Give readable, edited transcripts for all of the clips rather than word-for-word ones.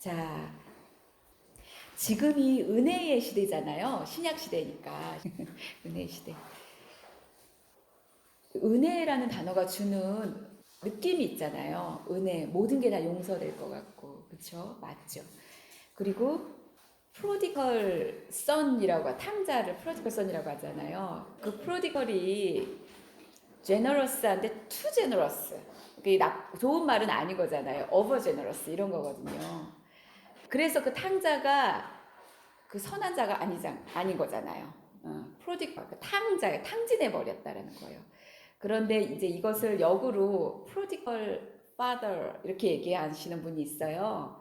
자, 지금이 은혜의 시대잖아요. 신약 시대니까. 은혜의 시대. 은혜라는 단어가 주는 느낌이 있잖아요. 은혜, 모든 게 다 용서될 것 같고, 그렇죠? 맞죠? 그리고 프로디컬 선이라고 탕자를 프로디컬 선이라고 하잖아요. 그 프로디컬이 제너러스한데 투 제너러스. 그게 좋은 말은 아닌 거잖아요. 오버 제너러스 이런 거거든요. 그래서 그 탕자가 그 선한 자가 아닌 거잖아요. 프로디컬, 탕진해 버렸다라는 거예요. 그런데 이제 이것을 역으로 프로디컬 파더 이렇게 얘기하시는 분이 있어요.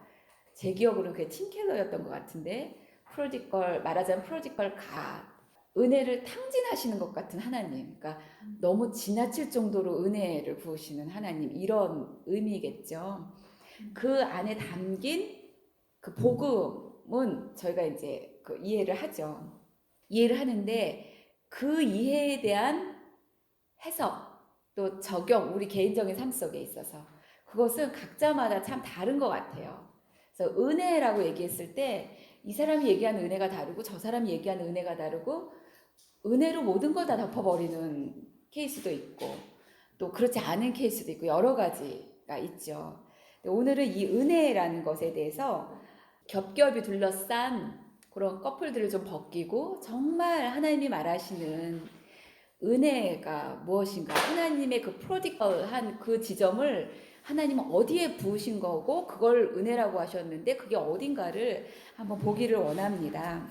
제 기억으로 그게 팀 켈러였던 것 같은데 말하자면 프로디컬 가 은혜를 탕진하시는 것 같은 하나님, 그러니까 너무 지나칠 정도로 은혜를 부으시는 하나님 이런 의미겠죠. 그 안에 담긴 그 복음은 저희가 이제 그 이해를 하죠. 이해를 하는데 그 이해에 대한 해석 또 적용 우리 개인적인 삶 속에 있어서 그것은 각자마다 참 다른 것 같아요. 그래서 은혜라고 얘기했을 때 이 사람이 얘기하는 은혜가 다르고 저 사람이 얘기하는 은혜가 다르고 은혜로 모든 걸 다 덮어버리는 케이스도 있고 또 그렇지 않은 케이스도 있고 여러 가지가 있죠. 오늘은 이 은혜라는 것에 대해서 겹겹이 둘러싼 그런 커플들을 좀 벗기고 정말 하나님이 말하시는 은혜가 무엇인가, 하나님의 그 프로디컬한 그 지점을 하나님은 어디에 부으신 거고 그걸 은혜라고 하셨는데 그게 어딘가를 한번 보기를 원합니다.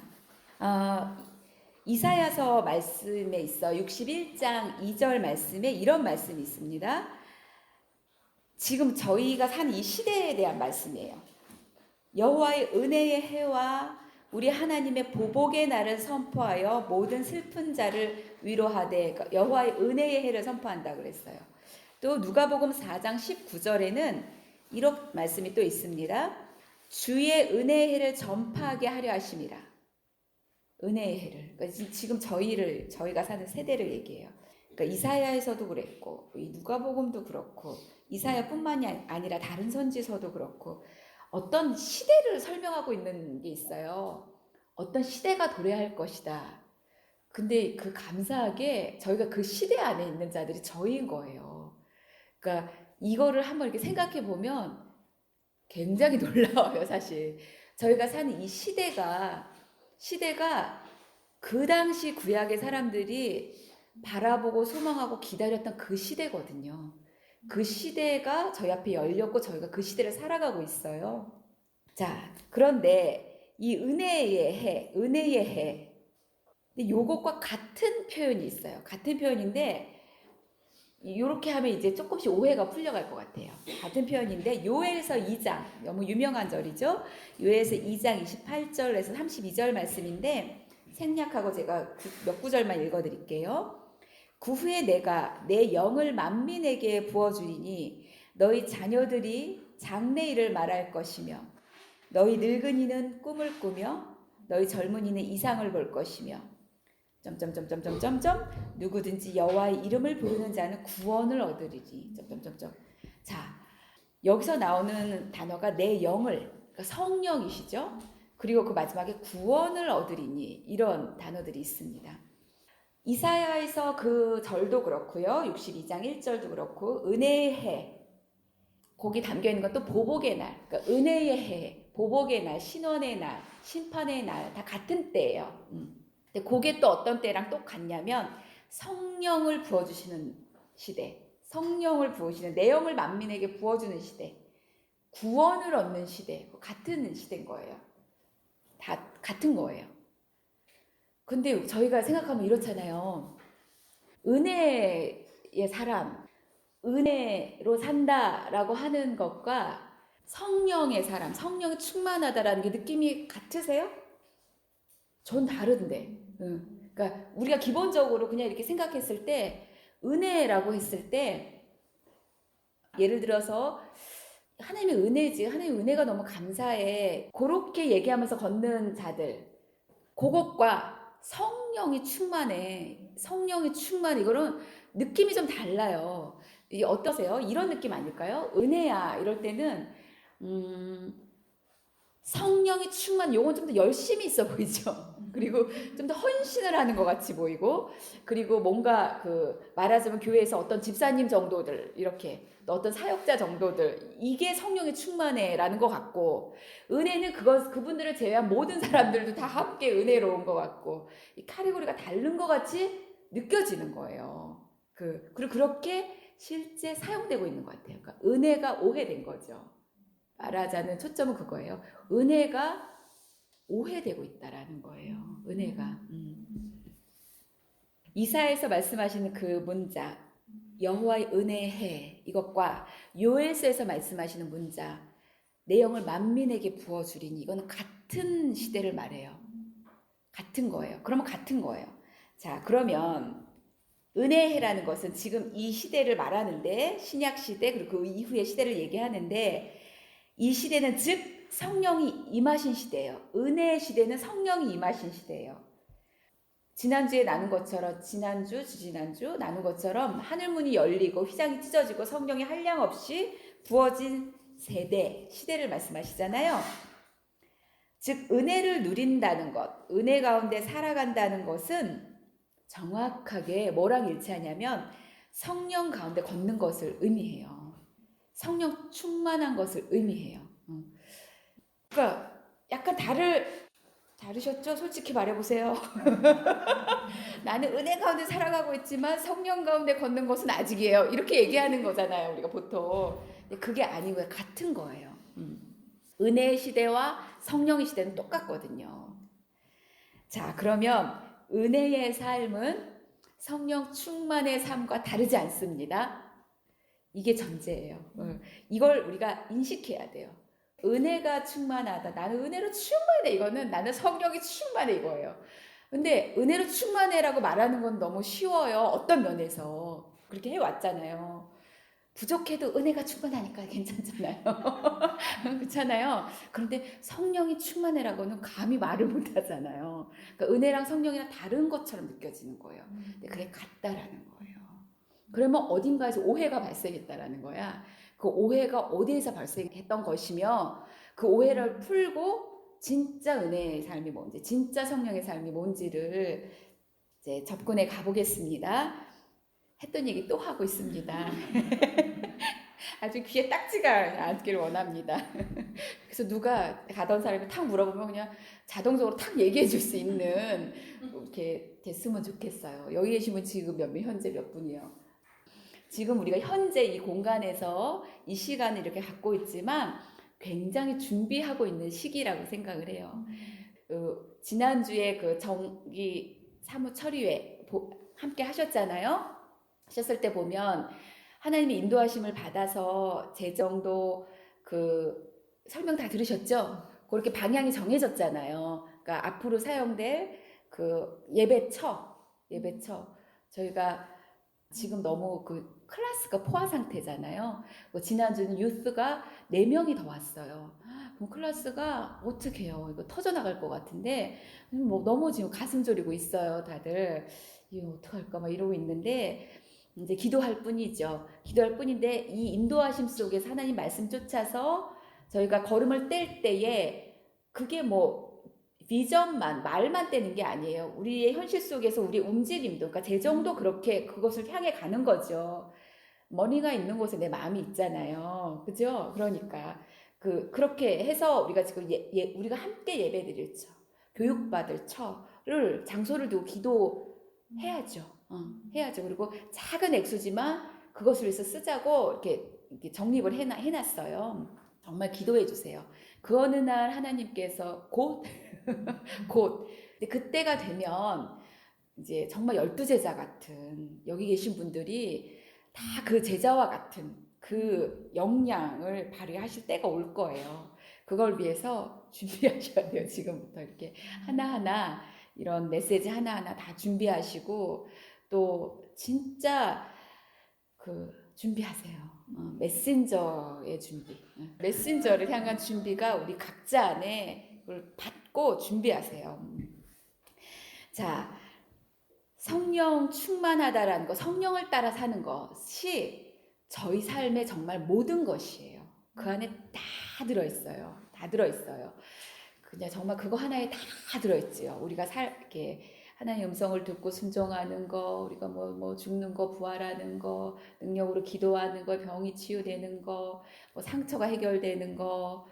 이사야서 말씀에 있어 61장 2절 말씀에 이런 말씀이 있습니다. 지금 저희가 사는 이 시대에 대한 말씀이에요. 여호와의 은혜의 해와 우리 하나님의 보복의 날을 선포하여 모든 슬픈 자를 위로하되, 여호와의 은혜의 해를 선포한다 그랬어요. 또 누가복음 4장 19절에는 이런 말씀이 또 있습니다. 주의 은혜의 해를 전파하게 하려 하심이라. 은혜의 해를. 그러니까 지금 저희가 사는 세대를 얘기해요. 그러니까 이사야에서도 그랬고 이 누가복음도 그렇고 이사야뿐만이 아니라 다른 선지서도 그렇고 어떤 시대를 설명하고 있는 게 있어요. 어떤 시대가 도래할 것이다. 근데 그 감사하게 저희가 그 시대 안에 있는 자들이 저희인 거예요. 그러니까 이거를 한번 이렇게 생각해 보면 굉장히 놀라워요, 사실. 저희가 사는 이 시대가 그 당시 구약의 사람들이 바라보고 소망하고 기다렸던 그 시대거든요. 그 시대가 저희 앞에 열렸고 저희가 그 시대를 살아가고 있어요. 자, 그런데 이 은혜의 해. 근데 요것과 같은 표현이 있어요. 같은 표현인데 이렇게 하면 이제 조금씩 오해가 풀려갈 것 같아요. 같은 표현인데 요엘서 2장, 너무 유명한 절이죠. 요엘서 2장 28절에서 32절 말씀인데 생략하고 제가 몇 구절만 읽어드릴게요. 그 후에 내가 내 영을 만민에게 부어주리니 너희 자녀들이 장래일을 말할 것이며 너희 늙은이는 꿈을 꾸며 너희 젊은이는 이상을 볼 것이며 점점점점점점점 누구든지 여호와의 이름을 부르는 자는 구원을 얻으리니 점점점점. 자, 여기서 나오는 단어가 내 영을, 그러니까 성령이시죠. 그리고 그 마지막에 구원을 얻으리니 이런 단어들이 있습니다. 이사야에서 그 절도 그렇고요. 62장 1절도 그렇고 은혜의 해 거기 담겨있는 것도 보복의 날, 그러니까 은혜의 해, 보복의 날, 신원의 날, 심판의 날 다 같은 때예요. 근데 그게 또 어떤 때랑 또 같냐면 성령을 부어주시는 시대, 성령을 부으시는 내용을 만민에게 부어주는 시대, 구원을 얻는 시대, 같은 시대인 거예요. 다 같은 거예요. 근데 저희가 생각하면 이렇잖아요. 은혜의 사람, 은혜로 산다라고 하는 것과 성령의 사람, 성령이 충만하다라는 게 느낌이 같으세요? 전 다른데. 그러니까 우리가 기본적으로 그냥 이렇게 생각했을 때 은혜라고 했을 때 예를 들어서 하나님의 은혜지, 하나님의 은혜가 너무 감사해, 그렇게 얘기하면서 걷는 자들, 그것과 성령이 충만해, 이거는 느낌이 좀 달라요. 이게 어떠세요? 이런 느낌 아닐까요? 은혜야 이럴 때는 성령이 충만, 요건 좀 더 열심히 있어 보이죠. 그리고 좀 더 헌신을 하는 것 같이 보이고, 그리고 뭔가 말하자면 교회에서 어떤 집사님 정도들, 이렇게 또 어떤 사역자 정도들, 이게 성령의 충만해라는 것 같고, 은혜는 그분들을 제외한 모든 사람들도 다 함께 은혜로운 것 같고, 이 카테고리가 다른 것 같이 느껴지는 거예요. 그리고 그렇게 실제 사용되고 있는 것 같아요. 그러니까 은혜가 오해된 거죠. 말하자는 초점은 그거예요. 은혜가 오해되고 있다라는 거예요. 은혜가. 이사야에서 말씀하시는 그 문자, 여호와의 은혜해, 이것과 요엘서에서 말씀하시는 문자, 내 영을 만민에게 부어주리니, 이거는 같은 시대를 말해요. 같은 거예요. 그러면 같은 거예요. 자, 그러면 은혜해라는 것은 지금 이 시대를 말하는데, 신약 시대 그리고 그 이후의 시대를 얘기하는데, 이 시대는 즉 성령이 임하신 시대예요. 은혜의 시대는 성령이 임하신 시대예요. 지난주에 나눈 것처럼, 지난주 나눈 것처럼 하늘문이 열리고 휘장이 찢어지고 성령이 한량없이 부어진 시대를 말씀하시잖아요. 즉 은혜를 누린다는 것, 은혜 가운데 살아간다는 것은 정확하게 뭐랑 일치하냐면 성령 가운데 걷는 것을 의미해요. 성령 충만한 것을 의미해요. 그러니까 약간 다르셨죠? 솔직히 말해보세요. 나는 은혜 가운데 살아가고 있지만 성령 가운데 걷는 것은 아직이에요. 이렇게 얘기하는 거잖아요, 우리가 보통. 근데 그게 아니고요. 같은 거예요. 은혜의 시대와 성령의 시대는 똑같거든요. 자, 그러면 은혜의 삶은 성령 충만의 삶과 다르지 않습니다. 이게 전제예요. 이걸 우리가 인식해야 돼요. 은혜가 충만하다. 나는 은혜로 충만해. 이거는 나는 성령이 충만해 이거예요. 근데 은혜로 충만해라고 말하는 건 너무 쉬워요. 어떤 면에서. 그렇게 해왔잖아요. 부족해도 은혜가 충만하니까 괜찮잖아요. 그렇잖아요. 그런데 성령이 충만해라고는 감히 말을 못하잖아요. 그러니까 은혜랑 성령이랑 다른 것처럼 느껴지는 거예요. 근데 그게 같다라는 거예요. 그러면 어딘가에서 오해가 발생했다라는 거야. 그 오해가 어디에서 발생했던 것이며 그 오해를 풀고 진짜 은혜의 삶이 뭔지, 진짜 성령의 삶이 뭔지를 이제 접근해 가보겠습니다. 했던 얘기 또 하고 있습니다. 아주 귀에 딱지가 앉기를 원합니다. 그래서 누가 가던 사람이 탁 물어보면 그냥 자동적으로 탁 얘기해 줄 수 있는 이렇게 됐으면 좋겠어요. 여기 계시면 지금 현재 몇 분이요? 지금 우리가 현재 이 공간에서 이 시간을 이렇게 갖고 있지만 굉장히 준비하고 있는 시기라고 생각을 해요. 지난주에 그 정기 사무처리회 함께 하셨잖아요. 하셨을 때 보면 하나님의 인도하심을 받아서 재정도 설명 다 들으셨죠? 그렇게 방향이 정해졌잖아요. 그러니까 앞으로 사용될 예배처 저희가 지금 너무 클래스가 포화 상태잖아요. 지난주는 유스가 4명이 더 왔어요. 그럼 클래스가 어떻게 해요? 이거 터져나갈 것 같은데 너무 지금 가슴 졸이고 있어요. 다들 이거 어떡할까 막 이러고 있는데 이제 기도할 뿐이죠. 기도할 뿐인데 이 인도하심 속에서 하나님 말씀 쫓아서 저희가 걸음을 뗄 때에 그게 비전만 말만 떼는 게 아니에요. 우리의 현실 속에서 우리 움직임도 그러니까 재정도 그렇게 그것을 향해 가는 거죠. 머니가 있는 곳에 내 마음이 있잖아요. 그죠? 그러니까 그렇게 해서 우리가 지금 우리가 함께 예배드릴 처, 교육받을 처를 장소를 두고 기도해야죠. 해야죠. 그리고 작은 액수지만 그것을 위해서 쓰자고 이렇게 정립을 해놨어요. 정말 기도해 주세요. 그 어느 날 하나님께서 곧 근데 그때가 되면 이제 정말 12제자 같은 여기 계신 분들이 다 그 제자와 같은 그 역량을 발휘하실 때가 올 거예요. 그걸 위해서 준비하셔야 돼요. 지금부터 이렇게 하나하나 이런 메시지 하나하나 다 준비하시고 또 진짜 준비하세요. 메신저의 준비. 메신저를 향한 준비가 우리 각자 안에 받고 준비하세요. 자, 성령 충만하다라는 거, 성령을 따라 사는 것이 저희 삶의 정말 모든 것이에요. 그 안에 다 들어있어요. 다 들어있어요. 그냥 정말 그거 하나에 다 들어있지요. 우리가 이렇게 하나님의 음성을 듣고 순종하는 거, 우리가 뭐 죽는 거, 부활하는 거, 능력으로 기도하는 거, 병이 치유되는 거, 뭐 상처가 해결되는 거,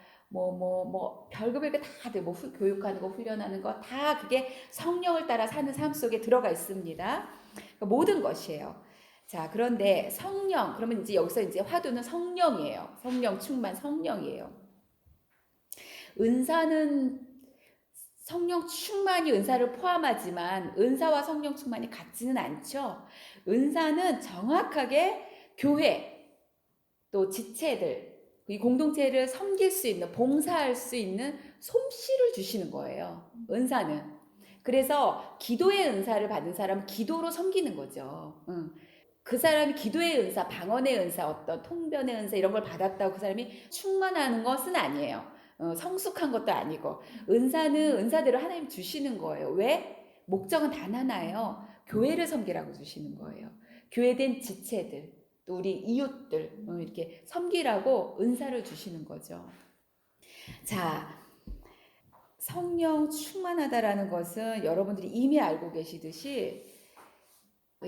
별거 다 돼. 교육하는 거, 훈련하는 거, 다 그게 성령을 따라 사는 삶 속에 들어가 있습니다. 그러니까 모든 것이에요. 자, 그런데 성령, 그러면 이제 여기서 이제 화두는 성령이에요. 성령 충만, 성령이에요. 은사는 성령 충만이 은사를 포함하지만 은사와 성령 충만이 같지는 않죠. 은사는 정확하게 교회, 또 지체들, 이 공동체를 섬길 수 있는, 봉사할 수 있는 솜씨를 주시는 거예요. 은사는. 그래서 기도의 은사를 받은 사람은 기도로 섬기는 거죠. 그 사람이 기도의 은사, 방언의 은사, 어떤 통변의 은사 이런 걸 받았다고 그 사람이 충만하는 것은 아니에요. 성숙한 것도 아니고 은사는 은사대로 하나님 주시는 거예요. 왜? 목적은 단 하나예요. 교회를 섬기라고 주시는 거예요. 교회된 지체들, 또 우리 이웃들 이렇게 섬기라고 은사를 주시는 거죠. 자, 성령 충만하다라는 것은 여러분들이 이미 알고 계시듯이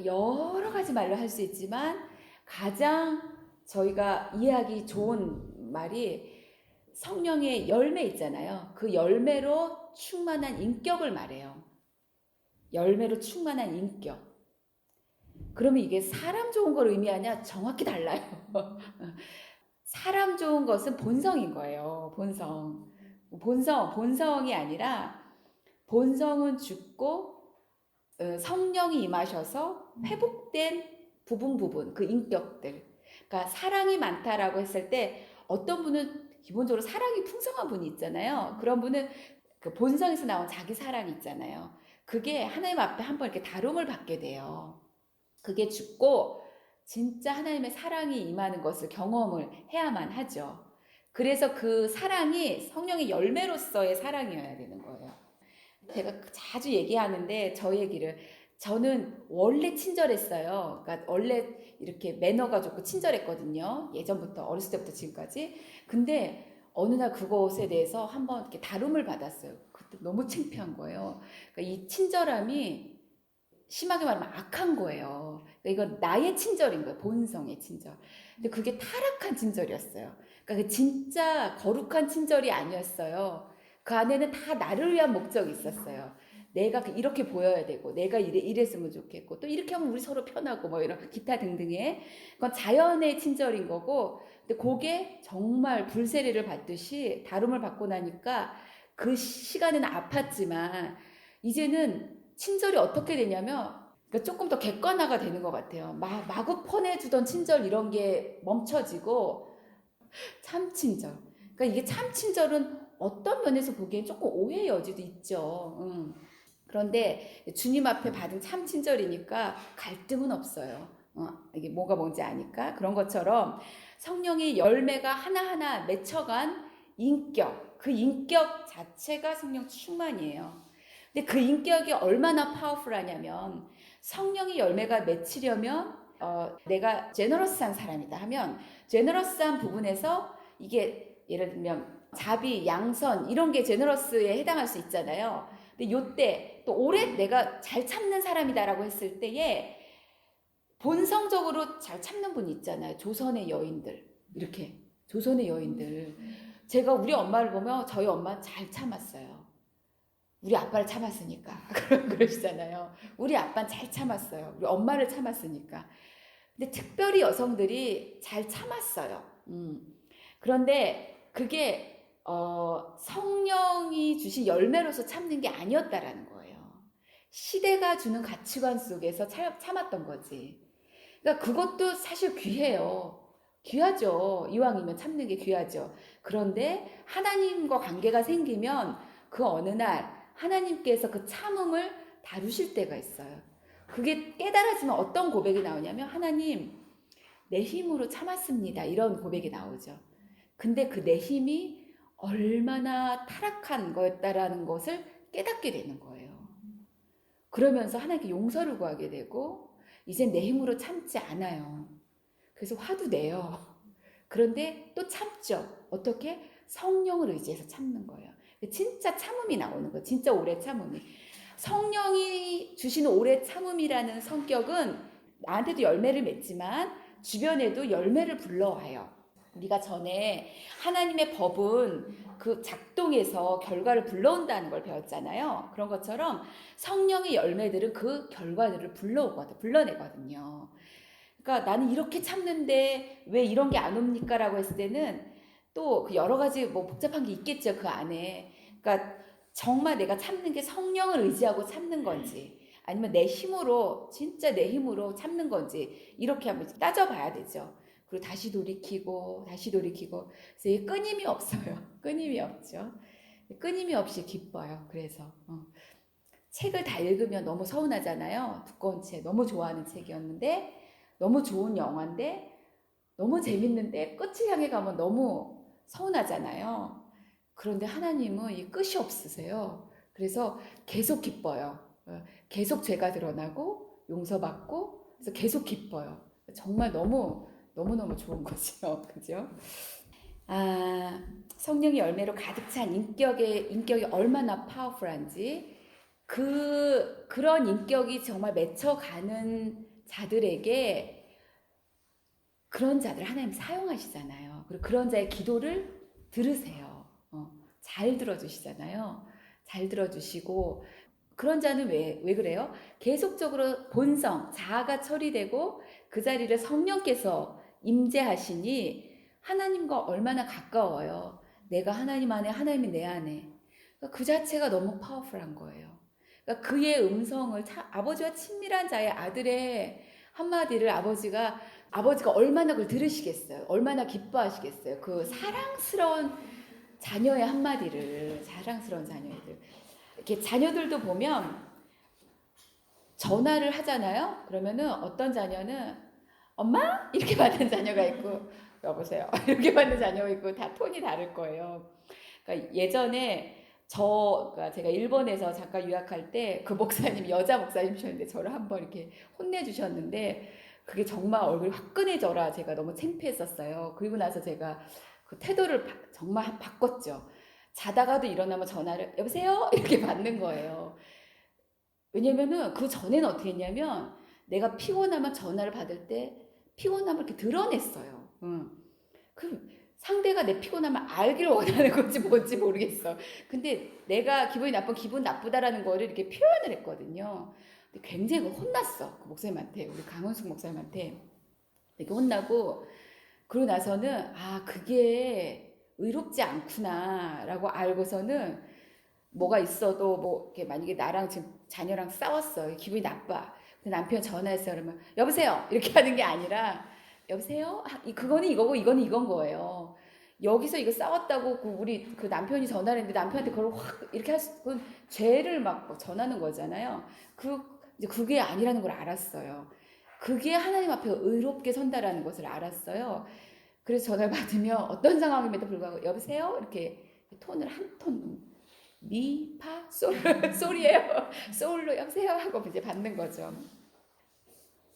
여러 가지 말로 할 수 있지만 가장 저희가 이해하기 좋은 말이 성령의 열매 있잖아요. 그 열매로 충만한 인격을 말해요. 열매로 충만한 인격. 그러면 이게 사람 좋은 걸 의미하냐? 정확히 달라요. 사람 좋은 것은 본성인 거예요. 본성이 아니라 본성은 죽고 성령이 임하셔서 회복된 부분 그 인격들. 그러니까 사랑이 많다라고 했을 때 어떤 분은 기본적으로 사랑이 풍성한 분이 있잖아요. 그런 분은 그 본성에서 나온 자기 사랑이 있잖아요. 그게 하나님 앞에 한번 이렇게 다룸을 받게 돼요. 그게 죽고 진짜 하나님의 사랑이 임하는 것을 경험을 해야만 하죠. 그래서 그 사랑이 성령의 열매로서의 사랑이어야 되는 거예요. 제가 자주 얘기하는데 저는 원래 친절했어요. 그러니까 원래 이렇게 매너가 좋고 친절했거든요. 예전부터 어렸을 때부터 지금까지. 근데 어느 날 그것에 대해서 한번 이렇게 다룸을 받았어요. 그때 너무 창피한 거예요. 그러니까 이 친절함이 심하게 말하면 악한 거예요. 그러니까 이건 나의 친절인 거예요. 본성의 친절. 근데 그게 타락한 친절이었어요. 그러니까 진짜 거룩한 친절이 아니었어요. 그 안에는 다 나를 위한 목적이 있었어요. 내가 이렇게 보여야 되고 내가 이랬으면 좋겠고 또 이렇게 하면 우리 서로 편하고 뭐 이런 기타 등등의 그건 자연의 친절인 거고 근데 그게 정말 불세례를 받듯이 다룸을 받고 나니까 그 시간에는 아팠지만 이제는 친절이 어떻게 되냐면 그러니까 조금 더 객관화가 되는 것 같아요. 마구 퍼내주던 친절 이런 게 멈춰지고 참 친절. 그러니까 이게 참 친절은 어떤 면에서 보기엔 조금 오해의 여지도 있죠. 그런데 주님 앞에 받은 참 친절이니까 갈등은 없어요. 이게 뭐가 뭔지 아니까. 그런 것처럼 성령의 열매가 하나하나 맺혀간 인격, 그 인격 자체가 성령 충만이에요. 근데 그 인격이 얼마나 파워풀하냐면 성령의 열매가 맺히려면 내가 제너러스한 사람이다 하면 제너러스한 부분에서 이게 예를 들면 자비, 양선 이런 게 제너러스에 해당할 수 있잖아요. 근데 요때 또 오래 내가 잘 참는 사람이다라고 했을 때에 본성적으로 잘 참는 분이 있잖아요. 조선의 여인들 이렇게 조선의 여인들 제가 우리 엄마를 보면 저희 엄마 잘 참았어요. 우리 아빠를 참았으니까 그러시잖아요. 우리 아빠는 잘 참았어요. 우리 엄마를 참았으니까. 근데 특별히 여성들이 잘 참았어요. 그런데 그게 성령이 주신 열매로서 참는 게 아니었다라는 거예요. 시대가 주는 가치관 속에서 참았던 거지. 그러니까 그것도 사실 귀해요. 귀하죠. 이왕이면 참는 게 귀하죠. 그런데 하나님과 관계가 생기면 그 어느 날 하나님께서 그 참음을 다루실 때가 있어요. 그게 깨달아지면 어떤 고백이 나오냐면 하나님 내 힘으로 참았습니다. 이런 고백이 나오죠. 근데 그 내 힘이 얼마나 타락한 거였다라는 것을 깨닫게 되는 거예요. 그러면서 하나님께 용서를 구하게 되고 이제 내 힘으로 참지 않아요. 그래서 화도 내요. 그런데 또 참죠. 어떻게? 성령을 의지해서 참는 거예요. 진짜 참음이 나오는 거예요. 진짜 오래 참음이. 성령이 주시는 오래 참음이라는 성격은 나한테도 열매를 맺지만 주변에도 열매를 불러와요. 우리가 전에 하나님의 법은 그 작동해서 결과를 불러온다는 걸 배웠잖아요. 그런 것처럼 성령의 열매들은 그 결과들을 불러내거든요. 그러니까 나는 이렇게 참는데 왜 이런 게 안 옵니까? 라고 했을 때는 또 그 여러 가지 뭐 복잡한 게 있겠죠, 그 안에. 그러니까 정말 내가 참는 게 성령을 의지하고 참는 건지 아니면 내 힘으로, 진짜 내 힘으로 참는 건지 이렇게 한번 따져봐야 되죠. 그리고 다시 돌이키고 그래서 이게 끊임이 없어요. 끊임이 없죠. 끊임이 없이 기뻐요. 그래서 책을 다 읽으면 너무 서운하잖아요. 두꺼운 책, 너무 좋아하는 책이었는데 너무 좋은 영화인데 너무 재밌는데 끝을 향해 가면 너무 서운하잖아요. 그런데 하나님은 이 끝이 없으세요. 그래서 계속 기뻐요. 계속 죄가 드러나고 용서받고 그래서 계속 기뻐요. 정말 너무너무 좋은 거죠. 그죠? 성령의 열매로 가득 찬 인격이 얼마나 파워풀한지 그런 인격이 정말 맺혀가는 자들에게 그런 자들 하나님 사용하시잖아요. 그리고 그런 자의 기도를 들으세요. 잘 들어주시잖아요. 잘 들어주시고 그런 자는 왜 그래요? 계속적으로 본성, 자아가 처리되고 그 자리를 성령께서 임재하시니 하나님과 얼마나 가까워요. 내가 하나님 안에, 하나님이 내 안에. 그러니까 그 자체가 너무 파워풀한 거예요. 그러니까 그의 음성을 아버지와 친밀한 자의 아들의 한마디를 아버지가 얼마나 그걸 들으시겠어요? 얼마나 기뻐하시겠어요? 그 사랑스러운 자녀의 한마디를, 사랑스러운 자녀들. 이렇게 자녀들도 보면 전화를 하잖아요? 그러면은 어떤 자녀는 엄마? 이렇게 받는 자녀가 있고 여보세요? 이렇게 받는 자녀가 있고 다 톤이 다를 거예요. 그러니까 예전에 그러니까 제가 일본에서 잠깐 유학할 때 그 목사님, 여자 목사님이셨는데 저를 한번 이렇게 혼내주셨는데 그게 정말 얼굴이 화끈해져라 제가 너무 창피했었어요. 그리고 나서 제가 그 태도를 정말 바꿨죠. 자다가도 일어나면 전화를 여보세요? 이렇게 받는 거예요. 왜냐면은 그 전에는 어떻게 했냐면 내가 피곤하면 전화를 받을 때 피곤함을 이렇게 드러냈어요. 그 상대가 내 피곤함을 알기를 원하는 건지 뭔지 모르겠어. 근데 내가 기분이 기분 나쁘다라는 거를 이렇게 표현을 했거든요. 근데 굉장히 혼났어. 그 목사님한테, 우리 강원숙 목사님한테. 이렇게 혼나고, 그러고 나서는, 그게 의롭지 않구나라고 알고서는 뭐가 있어도 뭐, 이렇게 만약에 나랑 지금 자녀랑 싸웠어. 기분이 나빠. 근데 남편 전화했어. 그러면, 여보세요? 이렇게 하는 게 아니라, 여보세요? 그거는 이거고 이거는 이건 거예요. 여기서 이거 싸웠다고 우리 그 남편이 전화를 했는데 남편한테 그걸 확 이렇게 그건 죄를 막 전하는 거잖아요. 이제 그게 아니라는 걸 알았어요. 그게 하나님 앞에 의롭게 선다라는 것을 알았어요. 그래서 전화를 받으면 어떤 상황임에도 불구하고 여보세요? 이렇게 톤을 한 톤 미, 파, 솔, 솔이에요. 솔로 여보세요? 하고 이제 받는 거죠.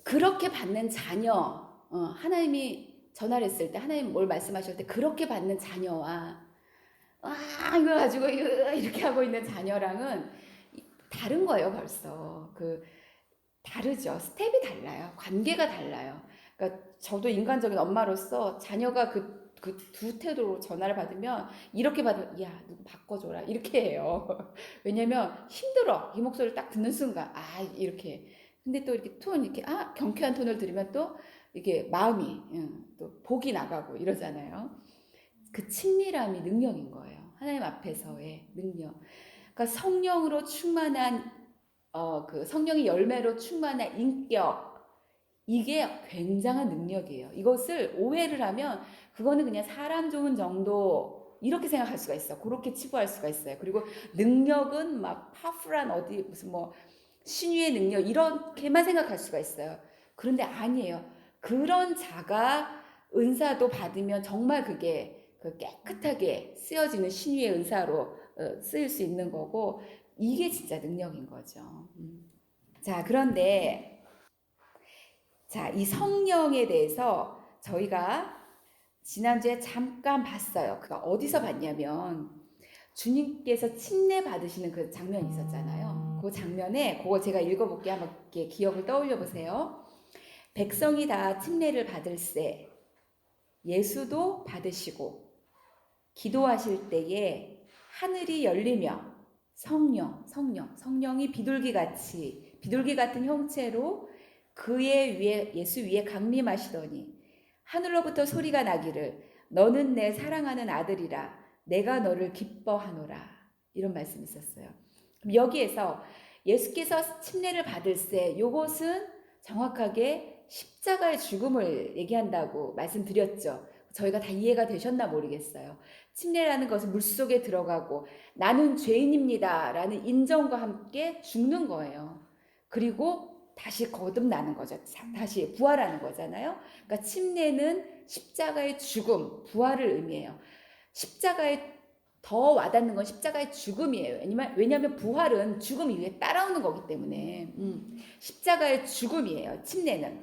그렇게 받는 자녀, 하나님이 전화를 했을 때, 하나님 뭘 말씀하실 때 그렇게 받는 자녀와 이거 가지고 이렇게 하고 있는 자녀랑은 다른 거예요, 벌써. 다르죠. 스텝이 달라요. 관계가 달라요. 그러니까 저도 인간적인 엄마로서 자녀가 그 두 태도로 전화를 받으면 이렇게 받으면 야 누구 바꿔줘라 이렇게 해요. 왜냐면 힘들어. 이 목소리를 딱 듣는 순간 이렇게. 근데 또 이렇게 톤 이렇게 경쾌한 톤을 들으면 또 이게 마음이 또 복이 나가고 이러잖아요. 그 친밀함이 능력인 거예요. 하나님 앞에서의 능력. 그러니까 성령으로 충만한 그 성령의 열매로 충만한 인격, 이게 굉장한 능력이에요. 이것을 오해를 하면 그거는 그냥 사람 좋은 정도 이렇게 생각할 수가 있어. 그렇게 치부할 수가 있어요. 그리고 능력은 막 파워풀한 어디 무슨 뭐 신유의 능력 이렇게만 생각할 수가 있어요. 그런데 아니에요. 그런 자가 은사도 받으면 정말 그게 깨끗하게 쓰여지는 신유의 은사로 쓰일 수 있는 거고 이게 진짜 능력인 거죠. 자, 그런데 이 성령에 대해서 저희가 지난주에 잠깐 봤어요. 그가 어디서 봤냐면 주님께서 침례 받으시는 그 장면이 있었잖아요. 그 장면에 그거 제가 읽어볼게요. 한번 이렇게 기억을 떠올려 보세요. 백성이 다 침례를 받을세 예수도 받으시고 기도하실 때에 하늘이 열리며 성령이 비둘기 같은 형체로 그의 위에 예수 위에 강림하시더니 하늘로부터 소리가 나기를 너는 내 사랑하는 아들이라 내가 너를 기뻐하노라 이런 말씀이 있었어요. 그럼 여기에서 예수께서 침례를 받을세 요것은 정확하게 십자가의 죽음을 얘기한다고 말씀드렸죠. 저희가 다 이해가 되셨나 모르겠어요. 침례라는 것은 물속에 들어가고 나는 죄인입니다 라는 인정과 함께 죽는 거예요. 그리고 다시 거듭나는 거죠. 다시 부활하는 거잖아요. 그러니까 침례는 십자가의 죽음, 부활을 의미해요. 십자가에 더 와닿는 건 십자가의 죽음이에요. 왜냐하면 부활은 죽음 이후에 따라오는 거기 때문에 십자가의 죽음이에요. 침례는.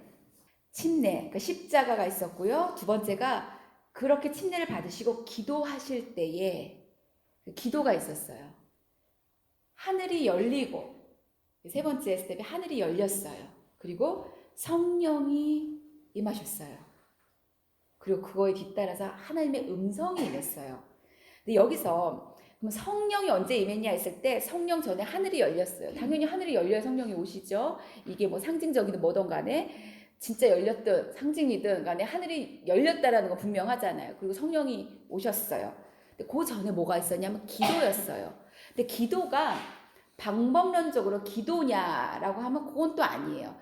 그러니까 십자가가 있었고요. 두 번째가 그렇게 침례를 받으시고 기도하실 때에 기도가 있었어요. 하늘이 열리고 세 번째 스텝이 하늘이 열렸어요. 그리고 성령이 임하셨어요. 그리고 그거에 뒤따라서 하나님의 음성이 임했어요. 근데 여기서 그럼 성령이 언제 임했냐 했을 때 성령 전에 하늘이 열렸어요. 당연히 하늘이 열려야 성령이 오시죠. 이게 뭐 상징적이든 뭐든 간에 진짜 열렸든 상징이든 간에 하늘이 열렸다라는 건 분명하잖아요. 그리고 성령이 오셨어요. 근데 그 전에 뭐가 있었냐면 기도였어요. 근데 기도가 방법론적으로 기도냐라고 하면 그건 또 아니에요.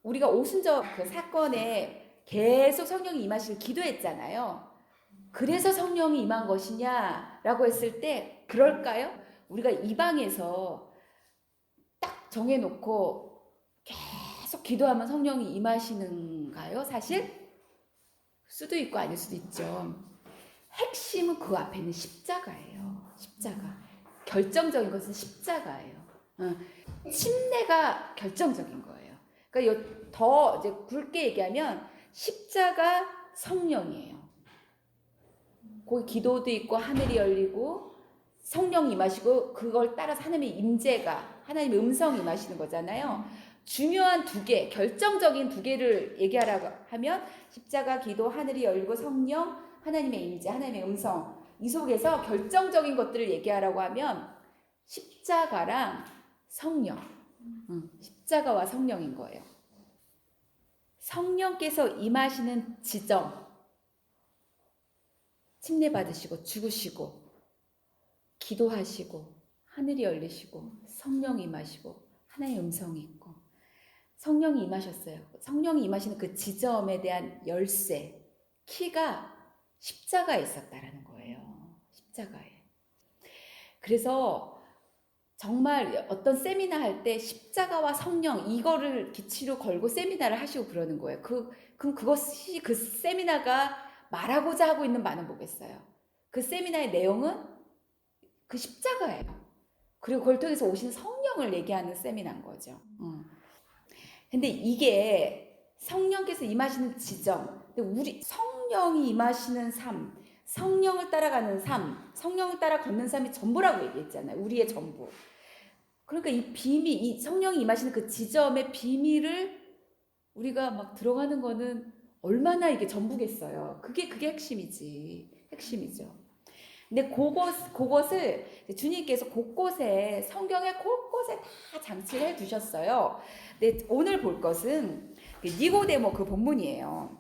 우리가 오순절 그 사건에 계속 성령이 임하시길 기도했잖아요. 그래서 성령이 임한 것이냐라고 했을 때 그럴까요? 우리가 이방에서 딱 정해놓고 계속 기도하면 성령이 임하시는가요? 사실? 수도 있고 아닐 수도 있죠. 핵심은 그 앞에는 십자가예요. 십자가. 결정적인 것은 십자가예요. 침례가 결정적인 거예요. 그러니까 더 이제 굵게 얘기하면 십자가 성령이에요. 거기 기도도 있고 하늘이 열리고 성령이 임하시고 그걸 따라서 하나님의 임재가 하나님의 음성이 임하시는 거잖아요. 중요한 두 개, 결정적인 두 개를 얘기하라고 하면 십자가, 기도, 하늘이 열리고 성령, 하나님의 임재, 하나님의 음성 이 속에서 결정적인 것들을 얘기하라고 하면 십자가랑 성령, 십자가와 성령인 거예요. 성령께서 임하시는 지점, 침례 받으시고 죽으시고 기도하시고 하늘이 열리시고 성령이 임하시고 하나님의 음성이 있고 성령이 임하셨어요. 성령이 임하시는 그 지점에 대한 열쇠, 키가 십자가에 있었다라는 거예요. 십자가에. 그래서 정말 어떤 세미나 할 때 십자가와 성령 이거를 기치로 걸고 세미나를 하시고 그러는 거예요. 그럼 그것이 그 세미나가 말하고자 하고 있는 바는 뭐겠어요? 그 세미나의 내용은 그 십자가예요. 그리고 그걸 통해서 오신 성령을 얘기하는 세미나인 거죠. 근데 이게 성령께서 임하시는 지점, 근데 우리 성령이 임하시는 삶, 성령을 따라가는 삶, 성령을 따라 걷는 삶이 전부라고 얘기했잖아요. 우리의 전부. 그러니까 이 비밀, 이 성령이 임하시는 그 지점의 비밀을 우리가 막 들어가는 거는 얼마나 이게 전부겠어요. 그게 핵심이죠. 근데 그것을 주님께서 곳곳에 성경의 곳곳에 다 장치를 해 두셨어요. 근데 오늘 볼 것은 니고데모 그 본문이에요.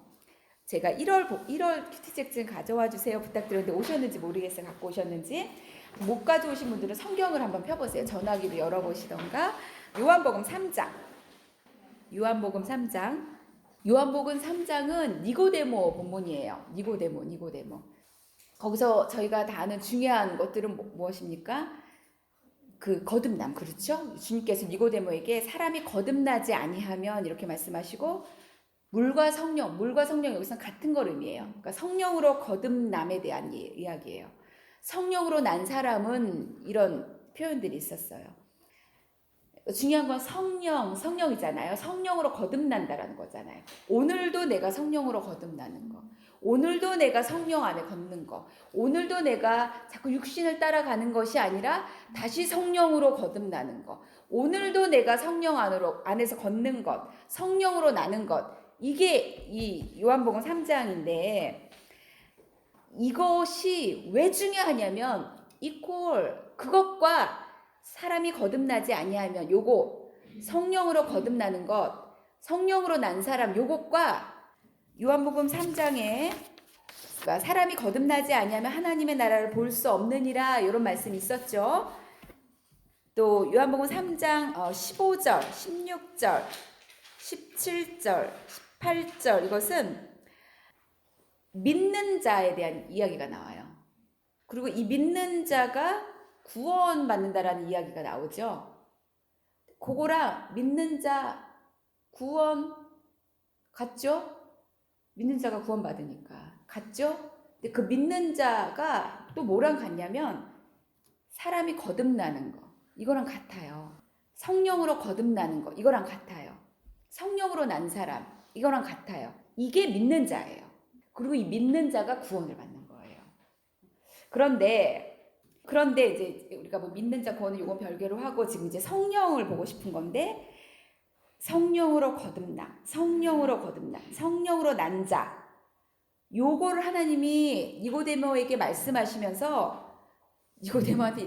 제가 1월 큐티책좀 가져와 주세요 부탁드렸는데 오셨는지 모르겠어요. 갖고 오셨는지. 못 가져오신 분들은 성경을 한번 펴보세요. 전화기로 열어보시던가. 요한복음 3장. 요한복음 3장은 니고데모 본문이에요. 니고데모. 거기서 저희가 다 아는 중요한 것들은 무엇입니까? 그 거듭남, 그렇죠? 주님께서 니고데모에게 사람이 거듭나지 아니하면 이렇게 말씀하시고 물과 성령 여기서는 같은 걸 의미해요. 그러니까 성령으로 거듭남에 대한 이야기예요. 성령으로 난 사람은 이런 표현들이 있었어요. 중요한 건 성령이잖아요. 성령으로 거듭난다라는 거잖아요. 오늘도 내가 성령으로 거듭나는 거. 오늘도 내가 성령 안에 걷는 거. 오늘도 내가 자꾸 육신을 따라가는 것이 아니라 다시 성령으로 거듭나는 거. 오늘도 내가 성령 안에서 걷는 것. 성령으로 나는 것. 이게 이 요한복음 3장인데 이것이 왜 중요하냐면 그것과 사람이 거듭나지 아니하면 요거 성령으로 거듭나는 것, 성령으로 난 사람 요것과 요한복음 3장에 사람이 거듭나지 아니하면 하나님의 나라를 볼 수 없느니라 이런 말씀이 있었죠. 또 요한복음 3장 15절, 16절, 17절, 18절 이것은 믿는 자에 대한 이야기가 나와요. 그리고 이 믿는 자가 구원받는다라는 이야기가 나오죠. 그거랑 믿는 자 구원 같죠? 믿는 자가 구원받으니까 같죠? 근데 그 믿는 자가 또 뭐랑 같냐면 사람이 거듭나는 거 이거랑 같아요. 성령으로 거듭나는 거 이거랑 같아요. 성령으로 난 사람 이거랑 같아요. 이게 믿는 자예요. 그리고 이 믿는 자가 구원을 받는 거예요. 그런데 이제 우리가 뭐 믿는 자 구원은 요건 별개로 하고 지금 이제 성령을 보고 싶은 건데 성령으로 거듭나, 성령으로 난 자. 요거를 하나님이 니고데모에게 말씀하시면서 니고데모한테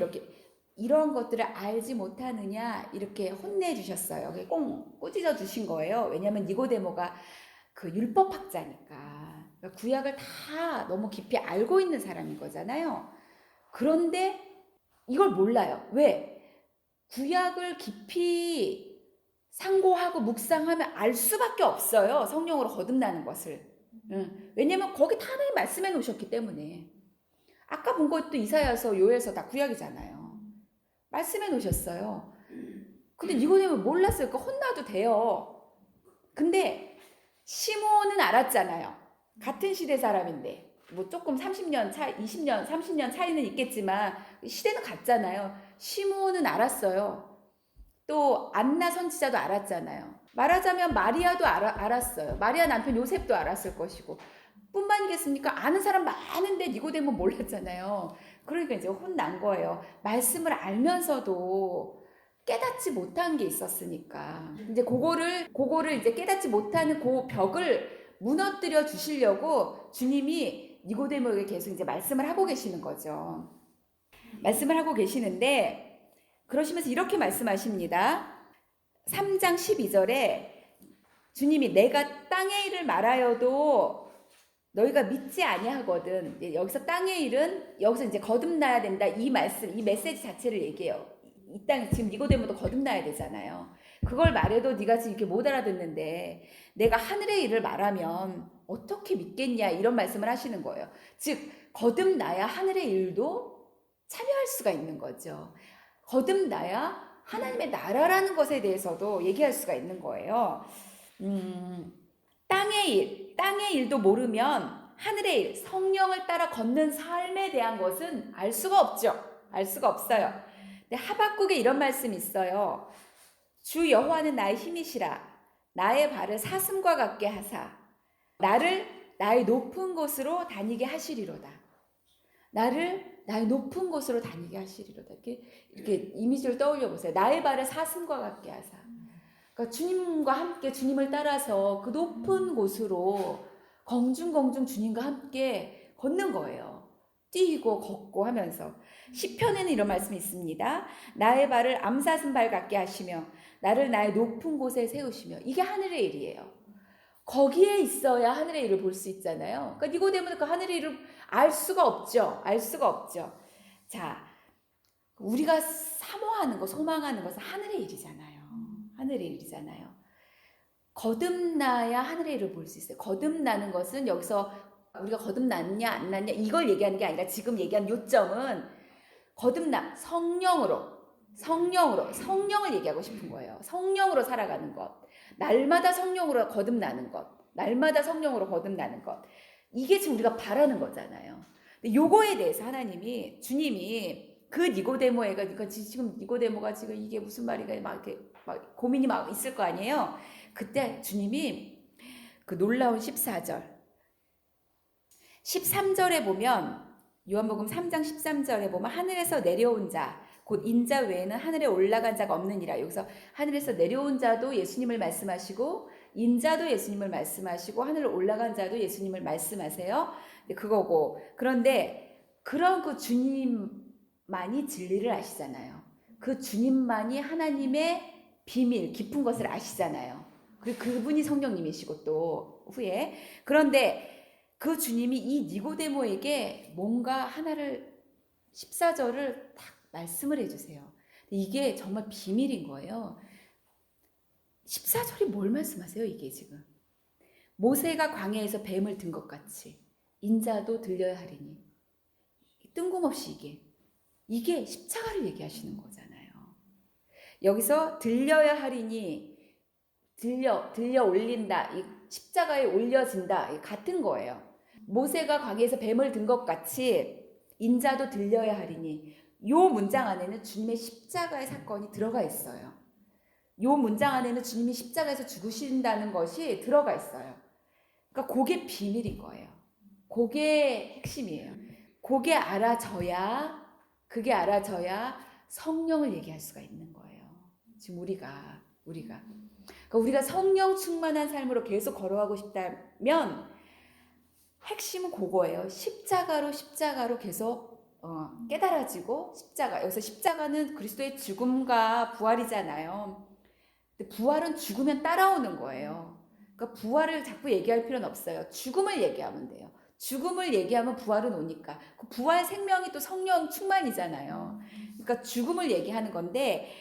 이런 것들을 알지 못하느냐 이렇게 혼내주셨어요. 꼭 꾸짖어 주신 거예요. 왜냐하면 니고데모가 그 율법학자니까 구약을 다 너무 깊이 알고 있는 사람인 거잖아요. 그런데 이걸 몰라요. 왜? 구약을 깊이 상고하고 묵상하면 알 수밖에 없어요. 성령으로 거듭나는 것을. 왜냐면 거기 다 하나님 말씀해 놓으셨기 때문에. 아까 본 것도 이사야서 요엘서 다 구약이잖아요. 말씀해 놓으셨어요. 근데 니고데모 몰랐어요. 그러니까 혼나도 돼요. 근데 시므온은 알았잖아요. 같은 시대 사람인데. 뭐 조금 30년 차, 20년, 30년 차이는 있겠지만 시대는 같잖아요. 시므온은 알았어요. 또 안나 선지자도 알았잖아요. 말하자면 마리아도 알았어요. 마리아 남편 요셉도 알았을 것이고 뿐만이겠습니까? 아는 사람 많은데 니고데모 몰랐잖아요. 그러니까 이제 혼난 거예요. 말씀을 알면서도 깨닫지 못한 게 있었으니까. 이제 그거를 이제 깨닫지 못하는 그 벽을 무너뜨려 주시려고 주님이 니고데모에게 계속 이제 말씀을 하고 계시는 거죠. 말씀을 하고 계시는데 그러시면서 이렇게 말씀하십니다. 3장 12절에 주님이 내가 땅의 일을 말하여도 너희가 믿지 아니하거든. 여기서 땅의 일은 여기서 이제 거듭나야 된다. 이 말씀, 이 메시지 자체를 얘기해요. 이 땅 지금 니고데모도 거듭나야 되잖아요. 그걸 말해도 네가 지금 이렇게 못 알아듣는데 내가 하늘의 일을 말하면 어떻게 믿겠냐 이런 말씀을 하시는 거예요. 즉 거듭나야 하늘의 일도 참여할 수가 있는 거죠. 거듭나야 하나님의 나라라는 것에 대해서도 얘기할 수가 있는 거예요. 땅의 일도 모르면 하늘의 일, 성령을 따라 걷는 삶에 대한 것은 알 수가 없죠. 알 수가 없어요. 근데 하박국에 이런 말씀이 있어요. 주 여호와는 나의 힘이시라. 나의 발을 사슴과 같게 하사 나를 나의 높은 곳으로 다니게 하시리로다. 나를 나의 높은 곳으로 다니게 하시리로다. 이렇게 이미지를 떠올려 보세요. 나의 발을 사슴과 같게 하사. 그러니까 주님과 함께 주님을 따라서 그 높은 곳으로 공중공중 주님과 함께 걷는 거예요. 뛰고 걷고 하면서. 시편에는 이런 말씀이 있습니다. 나의 발을 암사슴발 같게 하시며 나를 나의 높은 곳에 세우시며. 이게 하늘의 일이에요. 거기에 있어야 하늘의 일을 볼 수 있잖아요. 그러니까 니고데모는 그 하늘의 일을 알 수가 없죠. 알 수가 없죠. 자, 우리가 사모하는 것, 소망하는 것은 하늘의 일이잖아요. 하늘의 일이잖아요. 거듭나야 하늘의 일을 볼 수 있어요. 거듭나는 것은 여기서 우리가 거듭났냐 안 났냐 이걸 얘기하는 게 아니라 지금 얘기한 요점은 성령을 얘기하고 싶은 거예요. 성령으로 살아가는 것. 날마다 성령으로 거듭나는 것. 날마다 성령으로 거듭나는 것. 이게 지금 우리가 바라는 거잖아요. 근데 요거에 대해서 주님이 그 니고데모애가, 그러니까 지금 니고데모가 지금 이게 무슨 말인가 막 이렇게 막 고민이 막 있을 거 아니에요. 그때 주님이 그 놀라운 14절, 13절에 보면, 요한복음 3장 13절에 보면 하늘에서 내려온 자, 곧 인자 외에는 하늘에 올라간 자가 없느니라. 여기서 하늘에서 내려온 자도 예수님을 말씀하시고 인자도 예수님을 말씀하시고 하늘에 올라간 자도 예수님을 말씀하세요. 그거고, 그런데 그런 그 주님만이 진리를 아시잖아요. 그 주님만이 하나님의 비밀, 깊은 것을 아시잖아요. 그리고 그분이 성령님이시고 또 후에, 그런데 그 주님이 이 니고데모에게 뭔가 하나를 14절을 딱 말씀을 해주세요. 이게 정말 비밀인 거예요. 14절이 뭘 말씀하세요? 이게 지금 모세가 광야에서 뱀을 든 것 같이 인자도 들려야 하리니, 뜬금없이 이게 십자가를 얘기하시는 거잖아요. 여기서 들려야 하리니, 들려 올린다, 이 십자가에 올려진다, 같은 거예요. 모세가 광야에서 뱀을 든 것 같이 인자도 들려야 하리니, 요 문장 안에는 주님의 십자가의 사건이 들어가 있어요. 요 문장 안에는 주님이 십자가에서 죽으신다는 것이 들어가 있어요. 그러니까 그게 비밀인 거예요. 그게 핵심이에요. 그게 알아져야 성령을 얘기할 수가 있는 거예요. 지금 우리가 그러니까 우리가 성령 충만한 삶으로 계속 걸어가고 싶다면 핵심은 그거예요. 십자가로 계속 깨달아지고, 여기서 십자가는 그리스도의 죽음과 부활이잖아요. 근데 부활은 죽으면 따라오는 거예요. 그러니까 부활을 자꾸 얘기할 필요는 없어요. 죽음을 얘기하면 돼요. 죽음을 얘기하면 부활은 오니까. 그 부활 생명이 또 성령 충만이잖아요. 그러니까 죽음을 얘기하는 건데,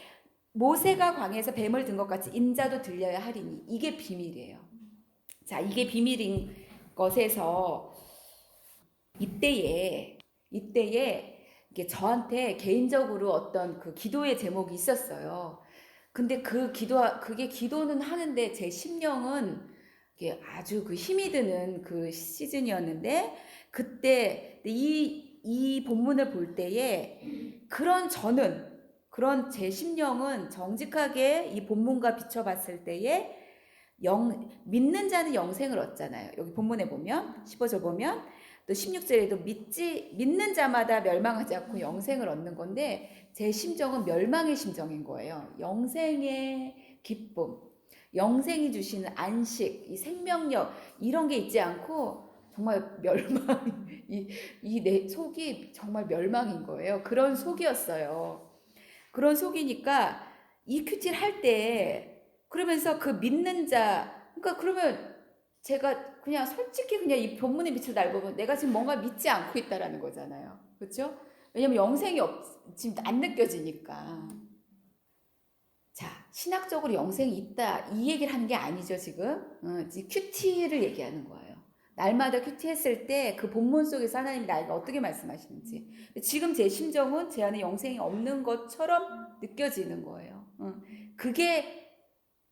모세가 광야에서 뱀을 든 것 같이 인자도 들려야 하리니, 이게 비밀이에요. 자, 이게 비밀인 것에서 이때에 이게 저한테 개인적으로 어떤 그 기도의 제목이 있었어요. 근데 그게 기도는 하는데 제 심령은 이게 아주 그 힘이 드는 그 시즌이었는데, 그때 이 본문을 볼 때에 그런 제 심령은 정직하게 이 본문과 비춰봤을 때에 믿는 자는 영생을 얻잖아요. 여기 본문에 보면 15절 보면 또 16절에도 믿는 자마다 멸망하지 않고 영생을 얻는 건데, 제 심정은 멸망의 심정인 거예요. 영생의 기쁨, 영생이 주시는 안식, 이 생명력, 이런 게 있지 않고 정말 멸망, 이 내 속이 정말 멸망인 거예요. 그런 속이었어요. 그런 속이니까 이 큐티를 할 때, 그러면서 그 믿는 자, 그러니까 그러면 제가 그냥 솔직히 그냥 이 본문의 빛을 달보면 내가 지금 뭔가 믿지 않고 있다라는 거잖아요. 그렇죠? 왜냐면 영생이 지금 안 느껴지니까. 자, 신학적으로 영생이 있다, 이 얘기를 하는 게 아니죠, 지금. 큐티를 얘기하는 거예요. 날마다 큐티 했을 때 그 본문 속에서 하나님이 나에게 어떻게 말씀하시는지. 지금 제 심정은 제 안에 영생이 없는 것처럼 느껴지는 거예요. 그게